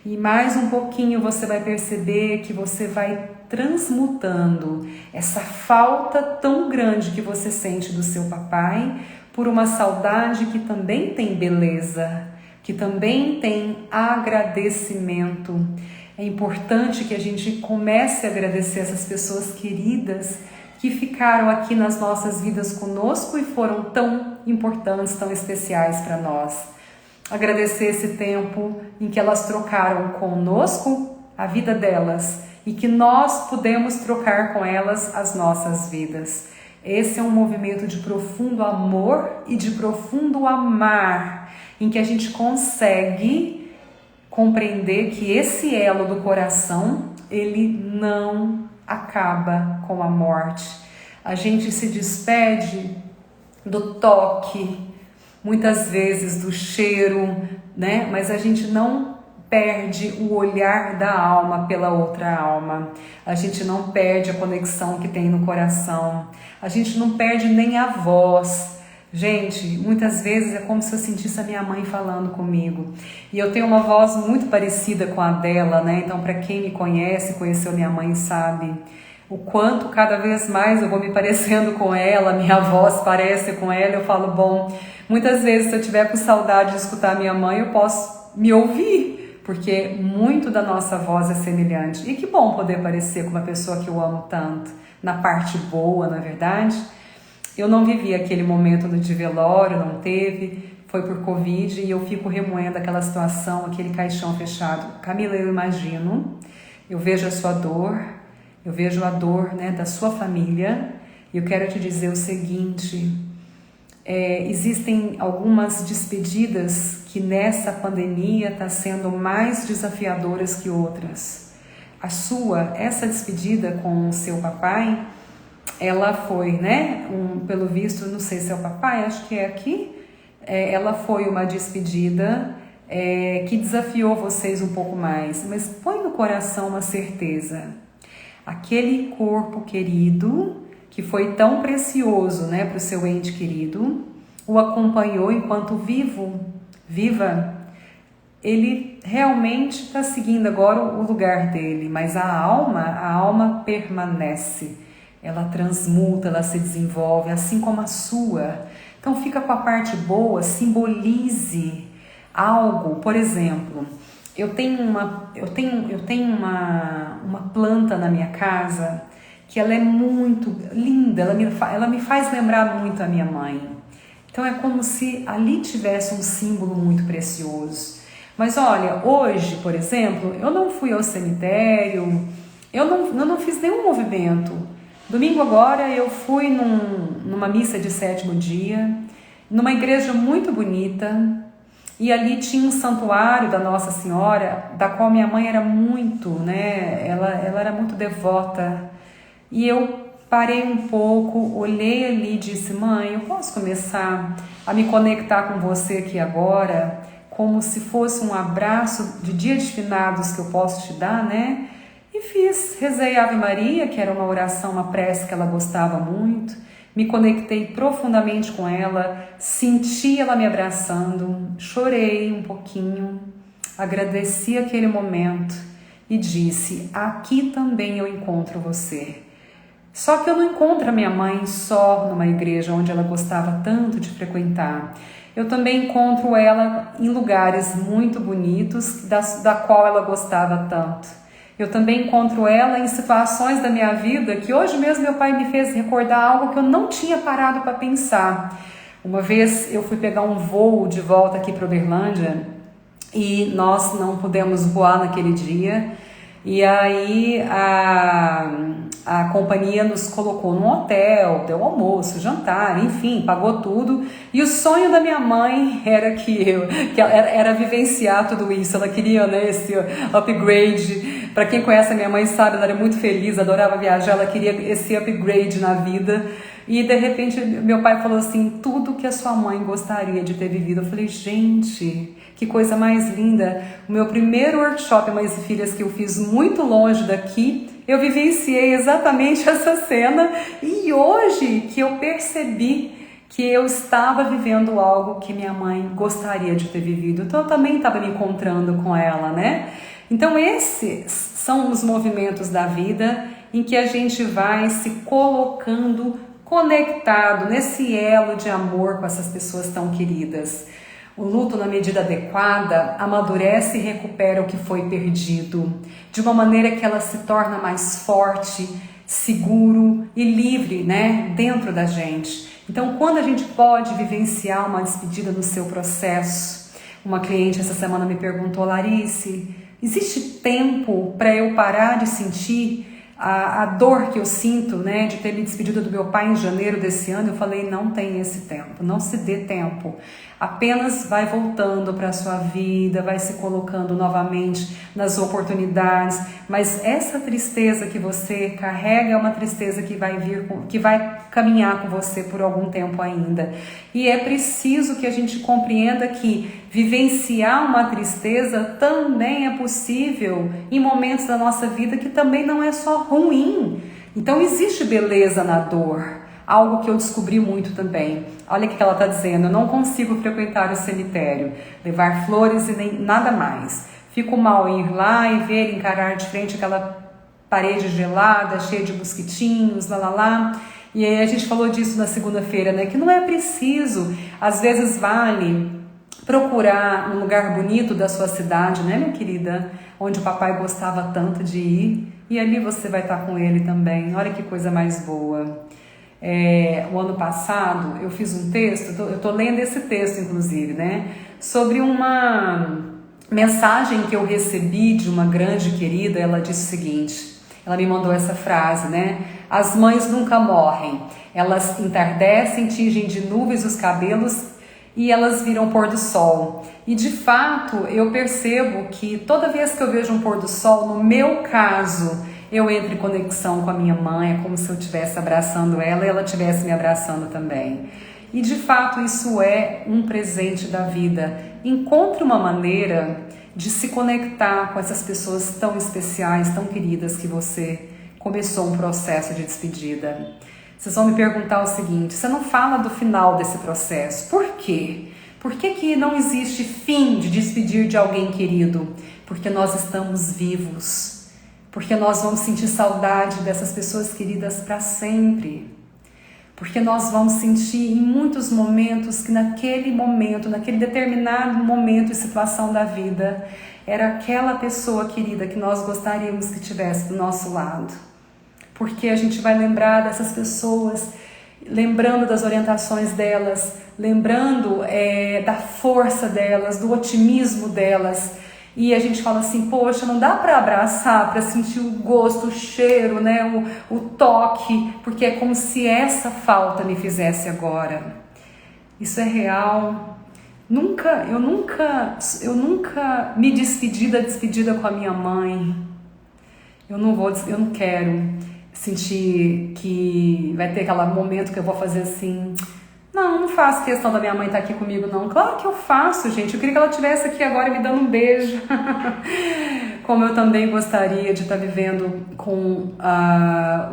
S1: E mais um pouquinho você vai perceber que você vai transmutando essa falta tão grande que você sente do seu papai por uma saudade que também tem beleza, que também tem agradecimento. É importante que a gente comece a agradecer essas pessoas queridas que ficaram aqui nas nossas vidas conosco e foram tão importantes, tão especiais para nós. Agradecer esse tempo em que elas trocaram conosco a vida delas e que nós pudemos trocar com elas as nossas vidas. Esse é um movimento de profundo amor e de profundo amar, em que a gente consegue compreender que esse elo do coração, ele não acaba com a morte. A gente se despede do toque, muitas vezes do cheiro, né? Mas a gente não perde o olhar da alma pela outra alma. A gente não perde a conexão que tem no coração. A gente não perde nem a voz. Gente, muitas vezes é como se eu sentisse a minha mãe falando comigo. E eu tenho uma voz muito parecida com a dela, né? Então, para quem me conhece, conheceu minha mãe, sabe o quanto cada vez mais eu vou me parecendo com ela, minha voz parece com ela. Eu falo, bom, muitas vezes se eu tiver com saudade de escutar minha mãe, eu posso me ouvir, porque muito da nossa voz é semelhante. E que bom poder parecer com uma pessoa que eu amo tanto, na parte boa, não é verdade? Eu não vivi aquele momento de velório, não teve, foi por Covid, e eu fico remoendo aquela situação, aquele caixão fechado. Camila, eu imagino, eu vejo a sua dor, eu vejo a dor, né, da sua família, e eu quero te dizer o seguinte, existem algumas despedidas que nessa pandemia está sendo mais desafiadoras que outras. Essa despedida com o seu papai, ela foi, né, pelo visto, não sei se é o papai, acho que é aqui, ela foi uma despedida que desafiou vocês um pouco mais, mas põe no coração uma certeza, aquele corpo querido, que foi tão precioso, né, para o seu ente querido, o acompanhou enquanto viva, ele realmente está seguindo agora o lugar dele, mas a alma permanece. Ela transmuta, ela se desenvolve, assim como a sua. Então fica com a parte boa, simbolize algo. Por exemplo, eu tenho uma planta na minha casa que ela é muito linda, ela me faz lembrar muito a minha mãe. Então é como se ali tivesse um símbolo muito precioso. Mas olha, hoje, por exemplo, eu não fui ao cemitério, eu não fiz nenhum movimento. Domingo agora eu fui numa missa de 7º dia, numa igreja muito bonita, e ali tinha um santuário da Nossa Senhora, da qual minha mãe era muito, né? Ela era muito devota. E eu parei um pouco, olhei ali e disse, mãe, eu posso começar a me conectar com você aqui agora, como se fosse um abraço de dia de finados que eu posso te dar, né? E rezei Ave Maria, que era uma oração, uma prece que ela gostava muito, me conectei profundamente com ela, senti ela me abraçando, chorei um pouquinho, agradeci aquele momento e disse, aqui também eu encontro você. Só que eu não encontro a minha mãe só numa igreja onde ela gostava tanto de frequentar. Eu também encontro ela em lugares muito bonitos, da qual ela gostava tanto. Eu também encontro ela em situações da minha vida que hoje mesmo meu pai me fez recordar algo que eu não tinha parado para pensar. Uma vez eu fui pegar um voo de volta aqui para Uberlândia e nós não pudemos voar naquele dia. E aí a companhia nos colocou num hotel, deu almoço, jantar, enfim, pagou tudo. E o sonho da minha mãe era que era vivenciar tudo isso. Ela queria, né, esse upgrade. Para quem conhece a minha mãe sabe, ela era muito feliz, adorava viajar, ela queria esse upgrade na vida. E de repente meu pai falou assim, tudo que a sua mãe gostaria de ter vivido. Eu falei, gente, que coisa mais linda. O meu primeiro workshop Mães e Filhas que eu fiz muito longe daqui, eu vivenciei exatamente essa cena. E hoje que eu percebi que eu estava vivendo algo que minha mãe gostaria de ter vivido. Então eu também estava me encontrando com ela, né? Então esses são os movimentos da vida em que a gente vai se colocando conectado nesse elo de amor com essas pessoas tão queridas. O luto, na medida adequada, amadurece e recupera o que foi perdido, de uma maneira que ela se torna mais forte, seguro e livre, né, dentro da gente. Então, quando a gente pode vivenciar uma despedida no seu processo, uma cliente essa semana me perguntou, Larice, existe tempo para eu parar de sentir a dor que eu sinto, né, de ter me despedido do meu pai em janeiro desse ano, eu falei, não tem esse tempo, não se dê tempo. Apenas vai voltando para a sua vida, vai se colocando novamente nas oportunidades, mas essa tristeza que você carrega é uma tristeza que vai vir, que vai caminhar com você por algum tempo ainda. E é preciso que a gente compreenda que vivenciar uma tristeza também é possível em momentos da nossa vida que também não é só ruim. Então existe beleza na dor. Algo que eu descobri muito também. Olha o que ela está dizendo. Eu não consigo frequentar o cemitério, levar flores e nem nada mais. Fico mal em ir lá e ver, encarar de frente aquela parede gelada, cheia de mosquitinhos, lá. E aí a gente falou disso na segunda-feira, né? Que não é preciso. Às vezes vale procurar um lugar bonito da sua cidade, né, minha querida? Onde o papai gostava tanto de ir. E ali você vai estar com ele também. Olha que coisa mais boa. O ano passado eu fiz um texto, eu tô lendo esse texto inclusive, né, sobre uma mensagem que eu recebi de uma grande querida. Ela disse o seguinte, ela me mandou essa frase, né, as mães nunca morrem, elas entardecem, tingem de nuvens os cabelos e elas viram pôr do sol. E de fato eu percebo que toda vez que eu vejo um pôr do sol, no meu caso, eu entro em conexão com a minha mãe, é como se eu estivesse abraçando ela e ela estivesse me abraçando também. E de fato isso é um presente da vida. Encontre uma maneira de se conectar com essas pessoas tão especiais, tão queridas que você começou um processo de despedida. Vocês vão me perguntar o seguinte, você não fala do final desse processo. Por quê? Por que não existe fim de despedir de alguém querido? Porque nós estamos vivos. Porque nós vamos sentir saudade dessas pessoas queridas para sempre. Porque nós vamos sentir em muitos momentos que naquele momento, naquele determinado momento e situação da vida, era aquela pessoa querida que nós gostaríamos que estivesse do nosso lado. Porque a gente vai lembrar dessas pessoas, lembrando das orientações delas, lembrando da força delas, do otimismo delas. E a gente fala assim, poxa, não dá para abraçar, para sentir o gosto, o cheiro, né, o toque, porque é como se essa falta me fizesse agora. Isso é real. Eu nunca me despedi da despedida com a minha mãe. Eu não quero sentir que vai ter aquele momento que eu vou fazer assim... Não faço questão da minha mãe estar aqui comigo, não. Claro que eu faço, gente. Eu queria que ela estivesse aqui agora me dando um beijo. Como eu também gostaria de estar vivendo com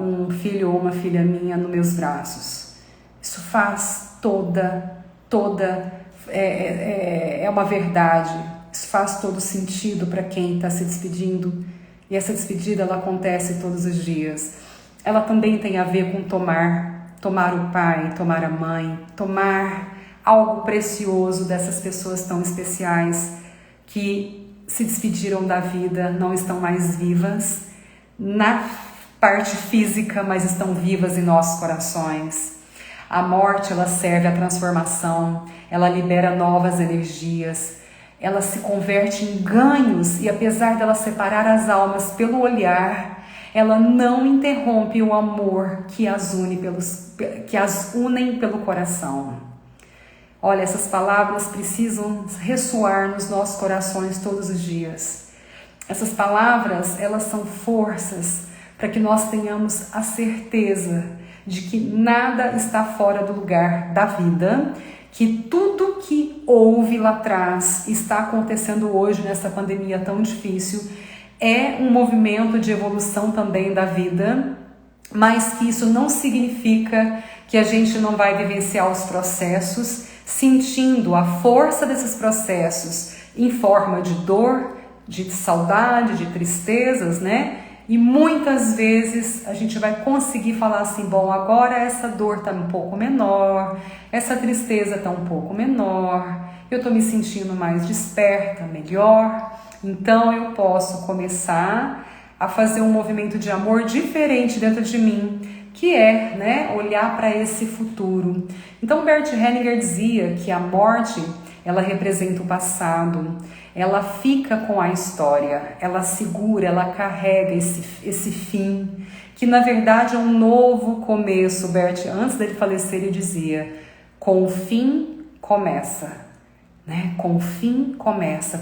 S1: um filho ou uma filha minha nos meus braços. Isso faz é uma verdade. Isso faz todo sentido para quem está se despedindo. E essa despedida, ela acontece todos os dias. Ela também tem a ver com tomar o pai, tomar a mãe, tomar algo precioso dessas pessoas tão especiais que se despediram da vida, não estão mais vivas na parte física, mas estão vivas em nossos corações. A morte, ela serve à transformação, ela libera novas energias, ela se converte em ganhos e apesar dela separar as almas pelo olhar, ela não interrompe o amor que as unem pelo coração. Olha, essas palavras precisam ressoar nos nossos corações todos os dias. Essas palavras, elas são forças para que nós tenhamos a certeza de que nada está fora do lugar da vida, que tudo que houve lá atrás está acontecendo hoje nessa pandemia tão difícil. É um movimento de evolução também da vida, mas que isso não significa que a gente não vai vivenciar os processos, sentindo a força desses processos em forma de dor, de saudade, de tristezas, né? E muitas vezes a gente vai conseguir falar assim, bom, agora essa dor está um pouco menor, essa tristeza está um pouco menor, eu estou me sentindo mais desperta, melhor. Então eu posso começar a fazer um movimento de amor diferente dentro de mim, que é, né, olhar para esse futuro. Então Bert Hellinger dizia que a morte ela representa o passado, ela fica com a história, ela segura, ela carrega esse fim, que na verdade é um novo começo. Bert, antes dele falecer, ele dizia, com o fim começa, né? Com o fim começa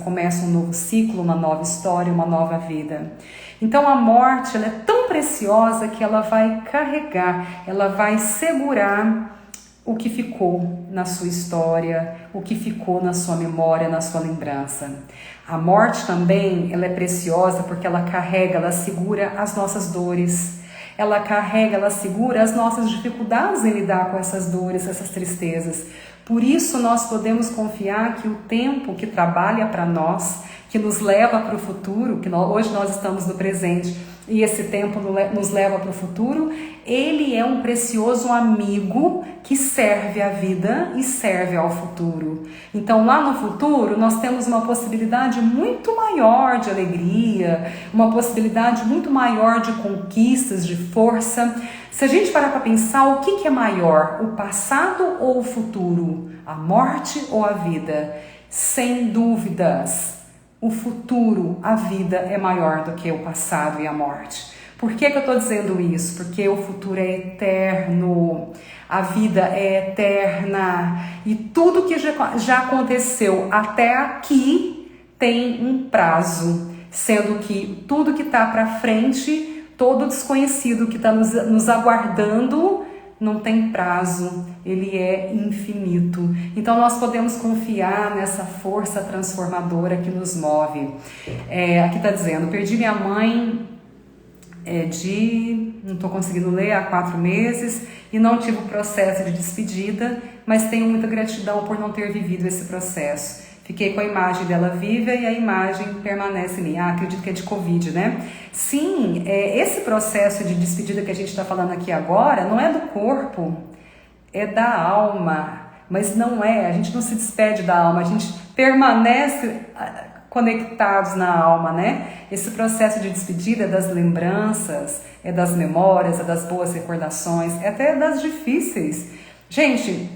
S1: um novo ciclo, uma nova história, uma nova vida. Então a morte, ela é tão preciosa que ela vai carregar, ela vai segurar o que ficou na sua história, o que ficou na sua memória, na sua lembrança. A morte também, ela é preciosa porque ela carrega, ela segura as nossas dores, ela carrega, ela segura as nossas dificuldades em lidar com essas dores, essas tristezas. Por isso nós podemos confiar que o tempo que trabalha para nós, que nos leva para o futuro, que hoje nós estamos no presente e esse tempo nos leva para o futuro, ele é um precioso amigo que serve à vida e serve ao futuro. Então lá no futuro nós temos uma possibilidade muito maior de alegria, uma possibilidade muito maior de conquistas, de força. Se a gente parar para pensar, o que é maior, o passado ou o futuro? A morte ou a vida? Sem dúvidas, o futuro, a vida é maior do que o passado e a morte. Por que eu estou dizendo isso? Porque o futuro é eterno, a vida é eterna e tudo que já aconteceu até aqui tem um prazo, sendo que tudo que está para frente, todo desconhecido que está nos aguardando, não tem prazo, ele é infinito. Então nós podemos confiar nessa força transformadora que nos move. Aqui está dizendo, perdi minha mãe não estou conseguindo ler, há 4 meses e não tive o processo de despedida, mas tenho muita gratidão por não ter vivido esse processo. Fiquei com a imagem dela viva e a imagem permanece em mim. Acredito que é de Covid, né? Sim, esse processo de despedida que a gente está falando aqui agora não é do corpo, é da alma. Mas não é, a gente não se despede da alma, a gente permanece conectados na alma, né? Esse processo de despedida é das lembranças, é das memórias, é das boas recordações, é até das difíceis. Gente,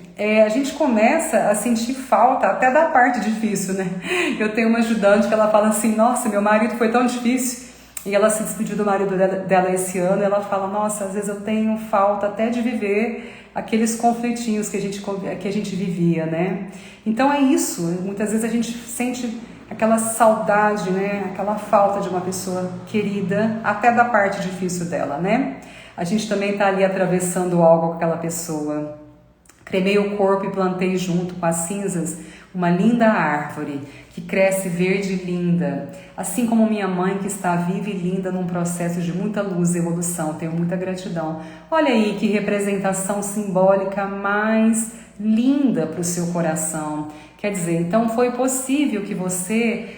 S1: a gente começa a sentir falta até da parte difícil, né? Eu tenho uma ajudante que ela fala assim, nossa, meu marido foi tão difícil. E ela se despediu do marido dela esse ano, e ela fala, nossa, às vezes eu tenho falta até de viver aqueles conflitinhos que a gente vivia, né? Então é isso, muitas vezes a gente sente aquela saudade, né? Aquela falta de uma pessoa querida, até da parte difícil dela, né? A gente também está ali atravessando algo com aquela pessoa. Cremei o corpo e plantei junto com as cinzas uma linda árvore que cresce verde e linda, assim como minha mãe que está viva e linda num processo de muita luz e evolução. Tenho muita gratidão. Olha aí que representação simbólica mais linda para o seu coração. Quer dizer, então foi possível que você,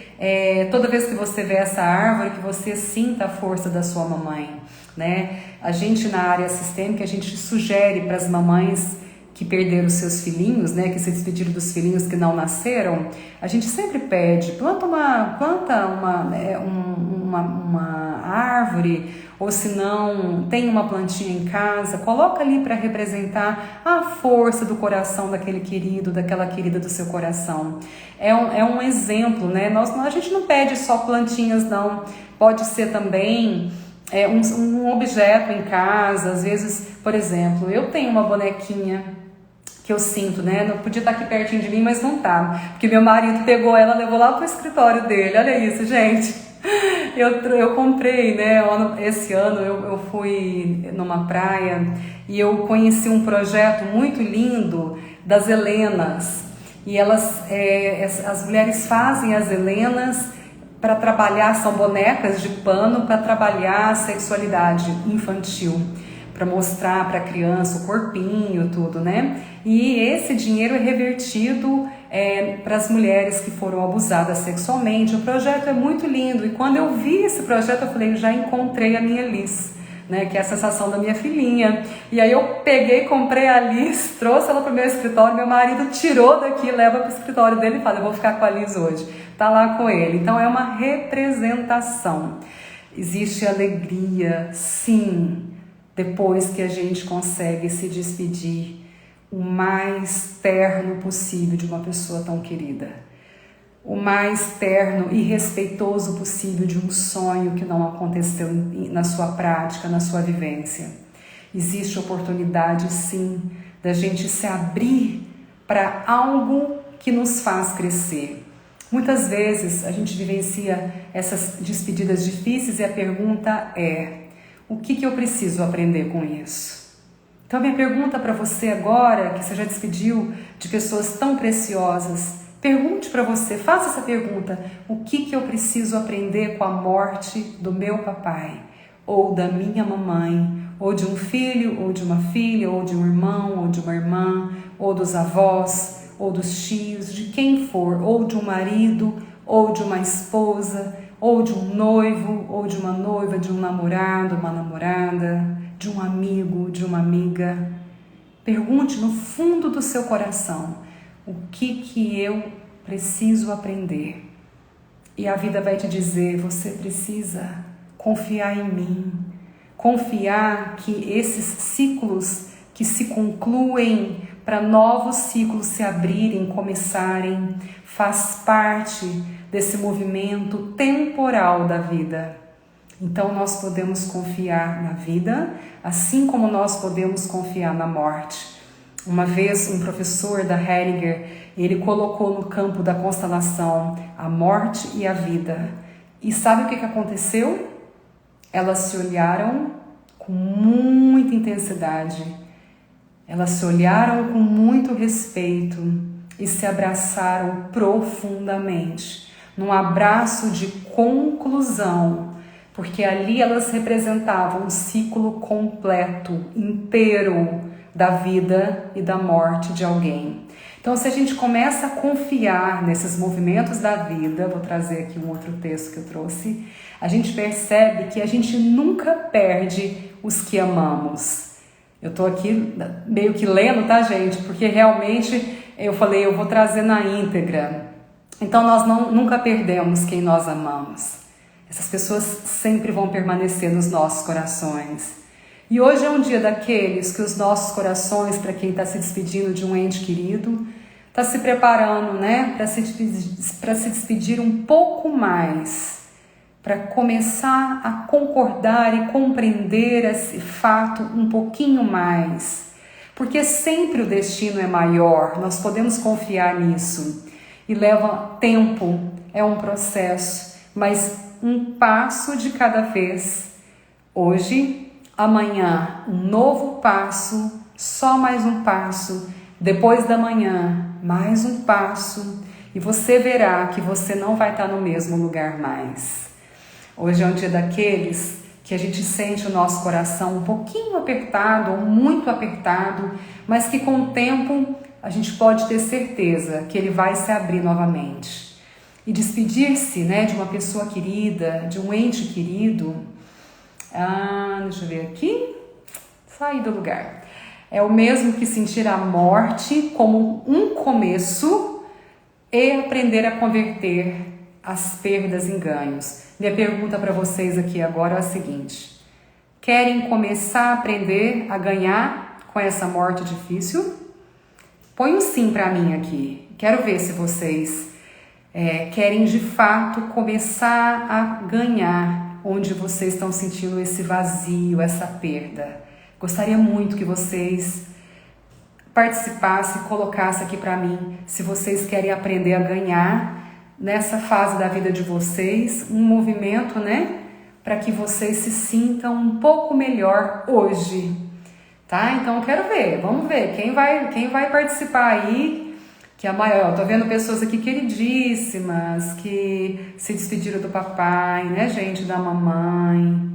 S1: toda vez que você vê essa árvore, que você sinta a força da sua mamãe, né? A gente na área sistêmica, a gente sugere para as mamães que perderam os seus filhinhos, né, que se despediram dos filhinhos que não nasceram, a gente sempre pede, planta uma árvore, ou se não, tem uma plantinha em casa, coloca ali para representar a força do coração daquele querido, daquela querida do seu coração. É um exemplo, né? A gente não pede só plantinhas, não. Pode ser também um objeto em casa, às vezes, por exemplo, eu tenho uma bonequinha que eu sinto, né? Não podia estar aqui pertinho de mim, mas não tá. Porque meu marido pegou ela, levou lá pro escritório dele. Olha isso, gente. Eu comprei, né? Esse ano eu fui numa praia e eu conheci um projeto muito lindo das Helenas. E as mulheres fazem as Helenas para trabalhar, são bonecas de pano para trabalhar a sexualidade infantil, para mostrar para a criança o corpinho, tudo, né? E esse dinheiro é revertido para as mulheres que foram abusadas sexualmente. O projeto é muito lindo e quando eu vi esse projeto eu falei, já encontrei a minha Liz, né? Que é a sensação da minha filhinha. E aí eu peguei, comprei a Liz, trouxe ela para o meu escritório, meu marido tirou daqui, leva para o escritório dele e fala, eu vou ficar com a Liz hoje. Tá lá com ele. Então é uma representação. Existe alegria, sim, depois que a gente consegue se despedir o mais terno possível de uma pessoa tão querida, o mais terno e respeitoso possível de um sonho que não aconteceu na sua prática, na sua vivência. Existe oportunidade, sim, da gente se abrir para algo que nos faz crescer. Muitas vezes a gente vivencia essas despedidas difíceis e a pergunta é: o que eu preciso aprender com isso? Então, minha pergunta para você agora, que você já despediu de pessoas tão preciosas, pergunte para você, faça essa pergunta: o que eu preciso aprender com a morte do meu papai, ou da minha mamãe, ou de um filho, ou de uma filha, ou de um irmão, ou de uma irmã, ou dos avós, ou dos tios, de quem for, ou de um marido, ou de uma esposa, ou de um noivo, ou de uma noiva, de um namorado, uma namorada, de um amigo, de uma amiga. Pergunte no fundo do seu coração: o que eu preciso aprender? E a vida vai te dizer: você precisa confiar em mim, confiar que esses ciclos que se concluem para novos ciclos se abrirem, começarem, faz parte desse movimento temporal da vida. Então nós podemos confiar na vida, assim como nós podemos confiar na morte. Uma vez um professor da Heringer, ele colocou no campo da constelação a morte e a vida. E sabe o que aconteceu? Elas se olharam com muita intensidade, elas se olharam com muito respeito e se abraçaram profundamente, num abraço de conclusão, porque ali elas representavam um ciclo completo, inteiro da vida e da morte de alguém. Então, se a gente começa a confiar nesses movimentos da vida, vou trazer aqui um outro texto que eu trouxe, a gente percebe que a gente nunca perde os que amamos. Eu tô aqui meio que lendo, tá, gente? Porque realmente eu falei, eu vou trazer na íntegra. Então, nós nunca perdemos quem nós amamos. Essas pessoas sempre vão permanecer nos nossos corações. E hoje é um dia daqueles que os nossos corações, para quem está se despedindo de um ente querido, está se preparando, né, para se despedir um pouco mais, para começar a concordar e compreender esse fato um pouquinho mais. Porque sempre o destino é maior, nós podemos confiar nisso. E leva tempo, é um processo, mas um passo de cada vez. Hoje, amanhã, um novo passo, só mais um passo. Depois da manhã, mais um passo. E você verá que você não vai estar no mesmo lugar mais. Hoje é um dia daqueles que a gente sente o nosso coração um pouquinho apertado ou muito apertado, mas que com o tempo a gente pode ter certeza que ele vai se abrir novamente. E despedir-se, né, de uma pessoa querida, de um ente querido, deixa eu ver aqui, sair do lugar. É o mesmo que sentir a morte como um começo e aprender a converter as perdas em ganhos. Minha pergunta para vocês aqui agora é a seguinte: querem começar a aprender a ganhar com essa morte difícil? Põe um sim para mim aqui. Quero ver se vocês querem de fato começar a ganhar onde vocês estão sentindo esse vazio, essa perda. Gostaria muito que vocês participassem, colocassem aqui para mim se vocês querem aprender a ganhar nessa fase da vida de vocês, um movimento, né, para que vocês se sintam um pouco melhor hoje, tá? Então eu quero ver, vamos ver quem vai participar aí, que é a maior. Eu tô vendo pessoas aqui queridíssimas que se despediram do papai, né, gente, da mamãe.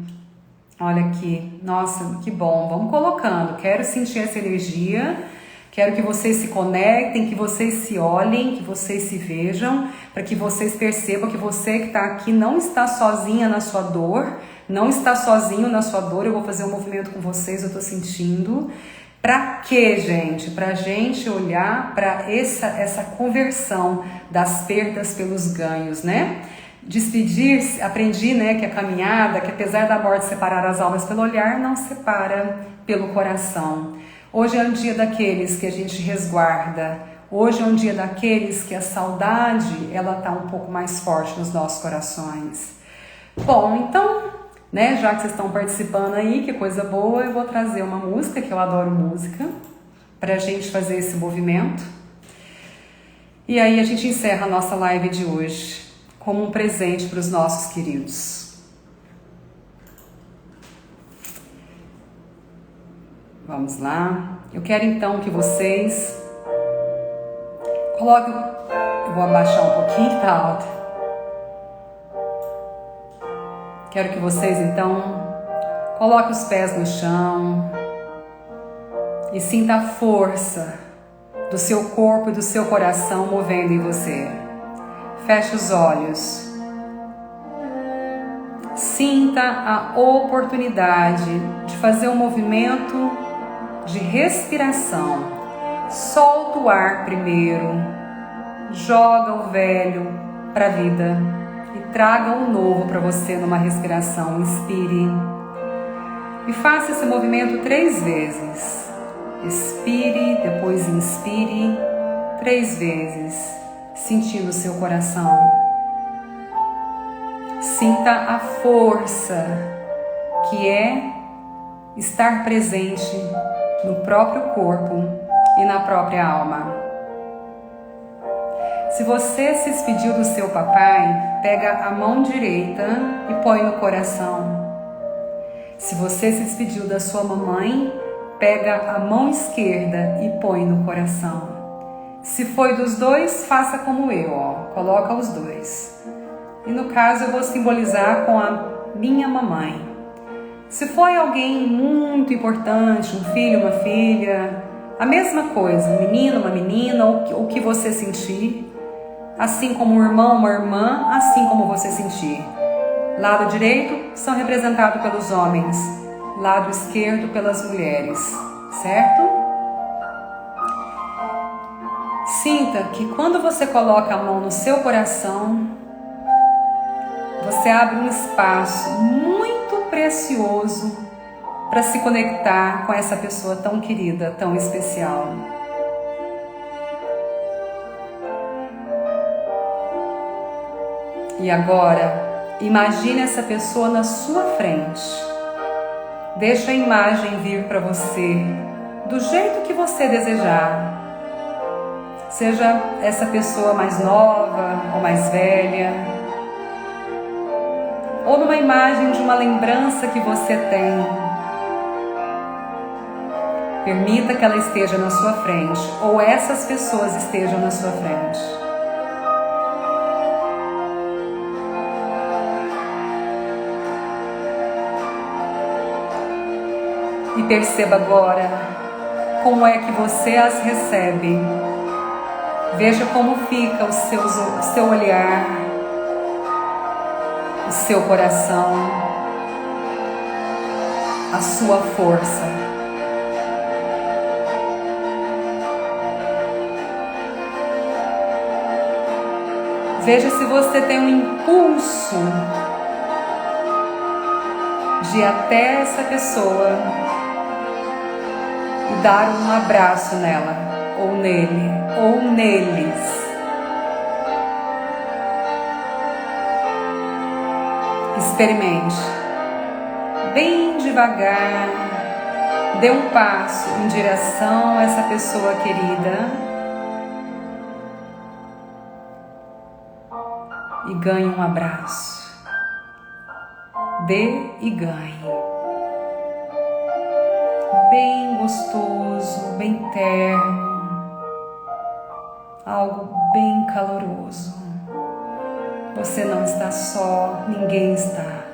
S1: Olha aqui, nossa, que bom, vamos colocando, quero sentir essa energia. Quero que vocês se conectem, que vocês se olhem, que vocês se vejam, para que vocês percebam que você que está aqui não está sozinha na sua dor, não está sozinho na sua dor. Eu vou fazer um movimento com vocês, eu estou sentindo. Para quê, gente? Para a gente olhar para essa conversão das perdas pelos ganhos, né? Despedir-se, aprendi, né, que a caminhada, que apesar da morte separar as almas pelo olhar, não separa pelo coração. Hoje é um dia daqueles que a gente resguarda. Hoje é um dia daqueles que a saudade, ela tá um pouco mais forte nos nossos corações. Bom, então, né, já que vocês estão participando aí, que coisa boa, eu vou trazer uma música, que eu adoro música, pra gente fazer esse movimento. E aí a gente encerra a nossa live de hoje como um presente para os nossos queridos. Vamos lá. Eu quero então que vocês coloquem... Eu vou abaixar um pouquinho, que tá alto. Quero que vocês então coloquem os pés no chão e sinta a força do seu corpo e do seu coração movendo em você. Feche os olhos. Sinta a oportunidade de fazer um movimento de respiração. Solta o ar primeiro. Joga o velho para a vida e traga o novo para você numa respiração. Inspire. E faça esse movimento 3 vezes. Expire, depois inspire 3 vezes, sentindo o seu coração. Sinta a força que é estar presente no próprio corpo e na própria alma. Se você se despediu do seu papai, pega a mão direita e põe no coração. Se você se despediu da sua mamãe, pega a mão esquerda e põe no coração. Se foi dos dois, faça como eu, coloca os dois. E no caso eu vou simbolizar com a minha mamãe. Se foi alguém muito importante, um filho, uma filha, a mesma coisa, um menino, uma menina, o que você sentir, assim como um irmão, uma irmã, assim como você sentir. Lado direito são representados pelos homens, lado esquerdo pelas mulheres, certo? Sinta que quando você coloca a mão no seu coração, você abre um espaço muito precioso para se conectar com essa pessoa tão querida, tão especial. E agora, imagine essa pessoa na sua frente. Deixa a imagem vir para você do jeito que você desejar. Seja essa pessoa mais nova ou mais velha, ou numa imagem de uma lembrança que você tem. Permita que ela esteja na sua frente, ou essas pessoas estejam na sua frente. E perceba agora como é que você as recebe. Veja como fica o seu olhar, o seu coração, a sua força. Veja se você tem um impulso de ir até essa pessoa e dar um abraço nela, ou nele, ou neles. Experimente. Bem devagar, dê um passo em direção a essa pessoa querida e ganhe um abraço. Dê e ganhe. Bem gostoso, bem terno, algo bem caloroso. Você não está só, ninguém está.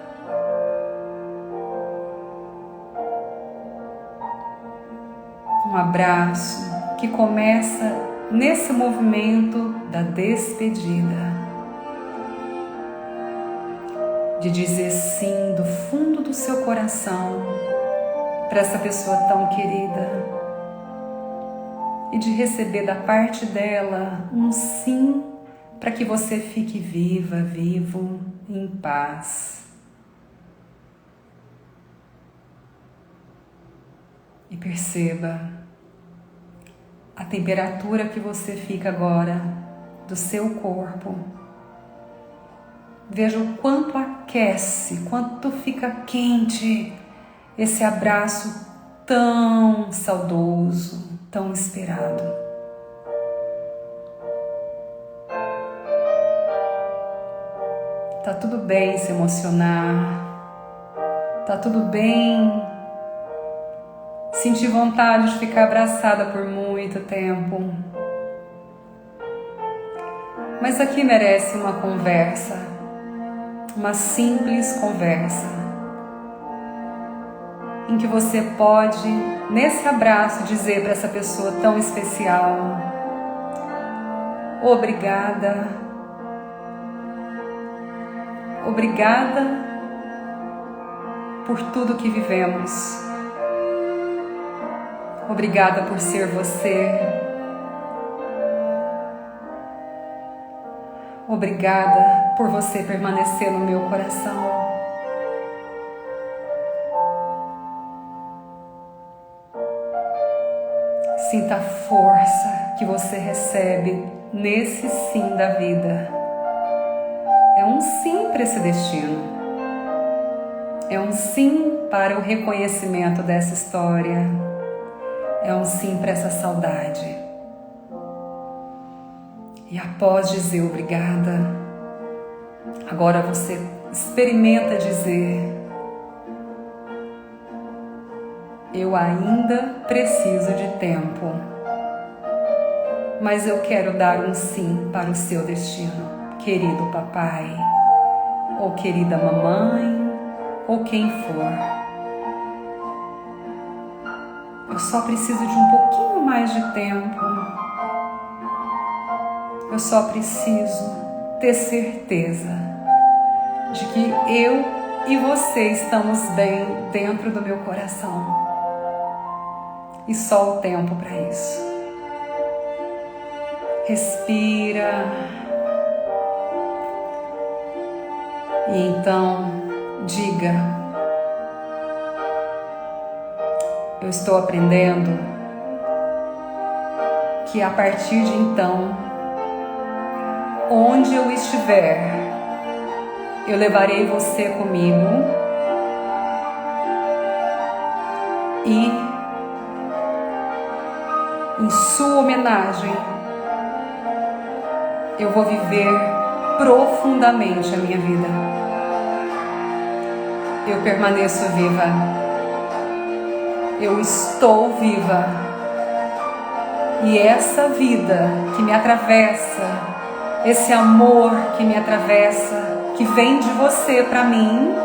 S1: Um abraço que começa nesse movimento da despedida. De dizer sim do fundo do seu coração para essa pessoa tão querida e de receber da parte dela um sim para que você fique viva, vivo, em paz. E perceba a temperatura que você fica agora do seu corpo. Veja o quanto aquece, quanto fica quente esse abraço tão saudoso, tão esperado. Tá tudo bem se emocionar, tá tudo bem sentir vontade de ficar abraçada por muito tempo. Mas aqui merece uma conversa, uma simples conversa, em que você pode, nesse abraço, dizer para essa pessoa tão especial: obrigada, obrigada por tudo que vivemos, obrigada por ser você, obrigada por você permanecer no meu coração. Sinta a força que você recebe nesse sim da vida. É um sim para esse destino. É um sim para o reconhecimento dessa história. É um sim para essa saudade. E após dizer obrigada, agora você experimenta dizer: eu ainda preciso de tempo, mas eu quero dar um sim para o seu destino, querido papai, ou querida mamãe, ou quem for. Eu só preciso de um pouquinho mais de tempo. Eu só preciso ter certeza de que eu e você estamos bem dentro do meu coração. E só o tempo para isso. Respira. E então diga: eu estou aprendendo que a partir de então, onde eu estiver, eu levarei você comigo e, em sua homenagem, eu vou viver profundamente a minha vida. Eu permaneço viva. Eu estou viva. E essa vida que me atravessa, esse amor que me atravessa, que vem de você para mim,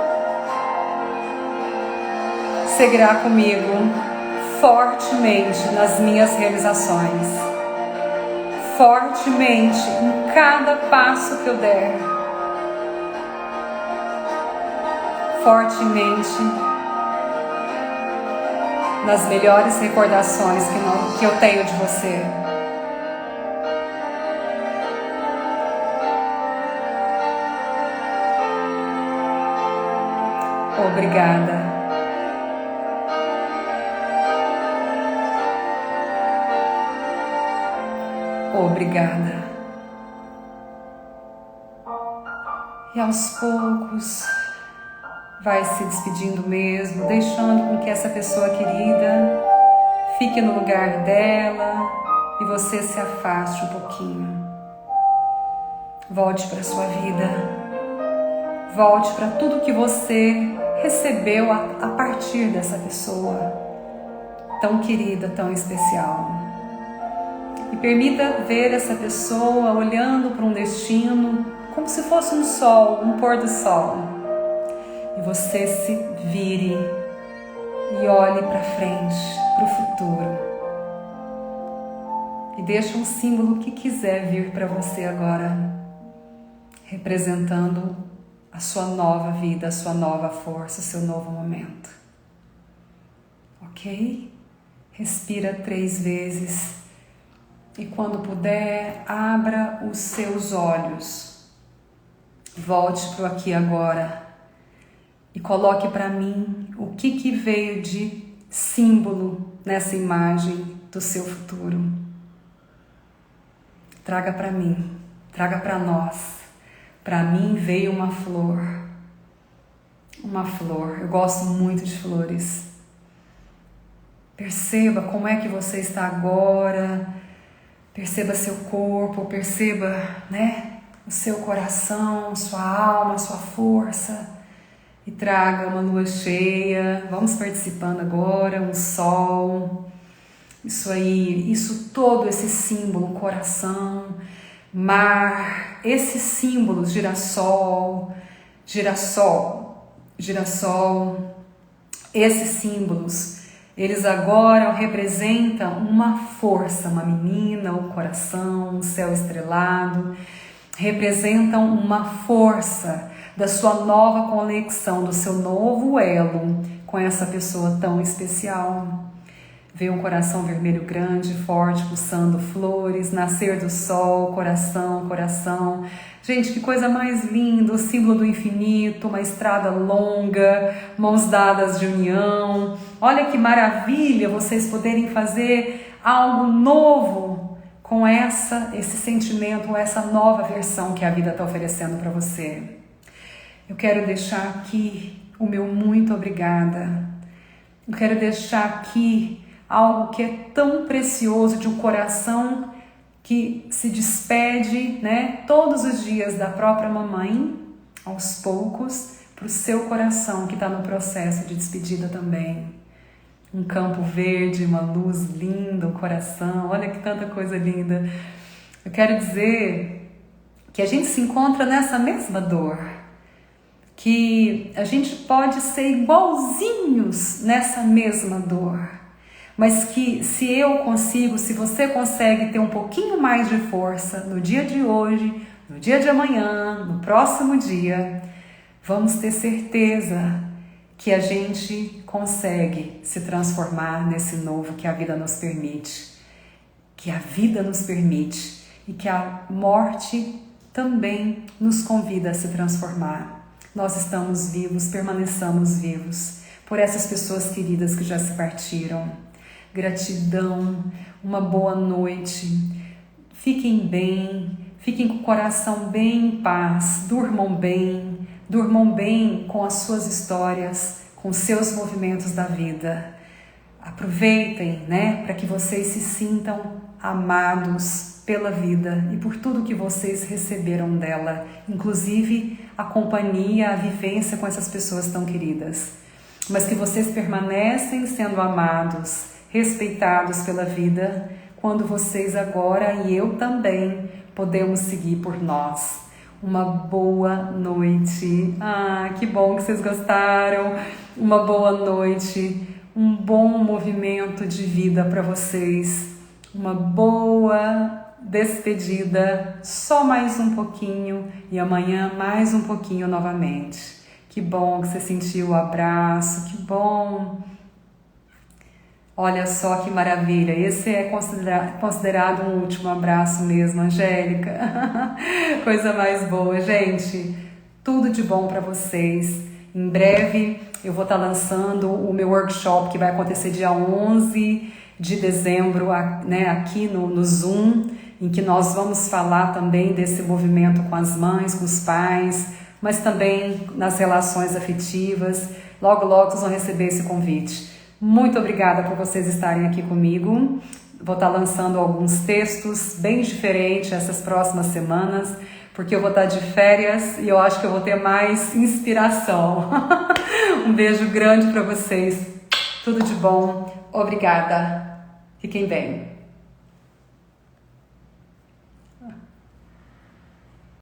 S1: seguirá comigo fortemente nas minhas realizações, fortemente em cada passo que eu der, fortemente nas melhores recordações que eu tenho de você. Obrigada. Obrigada. E aos poucos vai se despedindo mesmo, deixando com que essa pessoa querida fique no lugar dela e você se afaste um pouquinho. Volte para a sua vida. Volte para tudo que você recebeu a partir dessa pessoa tão querida, tão especial. E permita ver essa pessoa olhando para um destino como se fosse um sol, um pôr do sol. E você se vire e olhe para frente, para o futuro. E deixe um símbolo que quiser vir para você agora, representando a sua nova vida, a sua nova força, o seu novo momento. Ok? Respira 3 vezes e quando puder, abra os seus olhos. Volte para o aqui e agora e coloque para mim o que veio de símbolo nessa imagem do seu futuro. traga para mim, traga para nós. Para mim veio uma flor. Uma flor. Eu gosto muito de flores. Perceba como é que você está agora. Perceba seu corpo, perceba, né, o seu coração, sua alma, sua força. E traga uma lua cheia. Vamos participando agora, um sol. Isso aí, isso todo, esse símbolo, coração, mar, esses símbolos, girassol, esses símbolos, eles agora representam uma força, uma menina, um coração, um céu estrelado, representam uma força da sua nova conexão, do seu novo elo com essa pessoa tão especial. Vê um coração vermelho grande, forte, pulsando flores, nascer do sol, coração, coração. Gente, que coisa mais linda, o símbolo do infinito, uma estrada longa, mãos dadas de união. Olha que maravilha vocês poderem fazer algo novo com esse sentimento, com essa nova versão que a vida está oferecendo para você. Eu quero deixar aqui o meu muito obrigada. Eu quero deixar aqui algo que é tão precioso de um coração que se despede, né, todos os dias da própria mamãe, aos poucos, para o seu coração que está no processo de despedida também. Um campo verde, uma luz linda, um coração, olha que tanta coisa linda. Eu quero dizer que a gente se encontra nessa mesma dor, que a gente pode ser igualzinhos nessa mesma dor, mas que se você consegue ter um pouquinho mais de força no dia de hoje, no dia de amanhã, no próximo dia, vamos ter certeza que a gente consegue se transformar nesse novo que a vida nos permite, e que a morte também nos convida a se transformar. Nós estamos vivos, permaneçamos vivos por essas pessoas queridas que já se partiram. Gratidão, uma boa noite. Fiquem bem, fiquem com o coração bem em paz, durmam bem com as suas histórias, com os seus movimentos da vida. Aproveitem, né, para que vocês se sintam amados pela vida e por tudo que vocês receberam dela, inclusive a companhia, a vivência com essas pessoas tão queridas. Mas que vocês permanecem sendo amados, respeitados pela vida, quando vocês agora e eu também podemos seguir por nós. Uma boa noite. Que bom que vocês gostaram. Uma boa noite. Um bom movimento de vida para vocês. Uma boa despedida. Só mais um pouquinho e amanhã mais um pouquinho novamente. Que bom que você sentiu o abraço. Que bom. Olha só que maravilha, esse é considerado um último abraço mesmo, Angélica. Coisa mais boa, gente. Tudo de bom para vocês. Em breve eu vou estar lançando o meu workshop que vai acontecer dia 11 de dezembro, né, aqui no Zoom, em que nós vamos falar também desse movimento com as mães, com os pais, mas também nas relações afetivas. Logo, logo vocês vão receber esse convite. Muito obrigada por vocês estarem aqui comigo. Vou estar lançando alguns textos bem diferentes essas próximas semanas, porque eu vou estar de férias e eu acho que eu vou ter mais inspiração. Um beijo grande para vocês. Tudo de bom. Obrigada. Fiquem bem.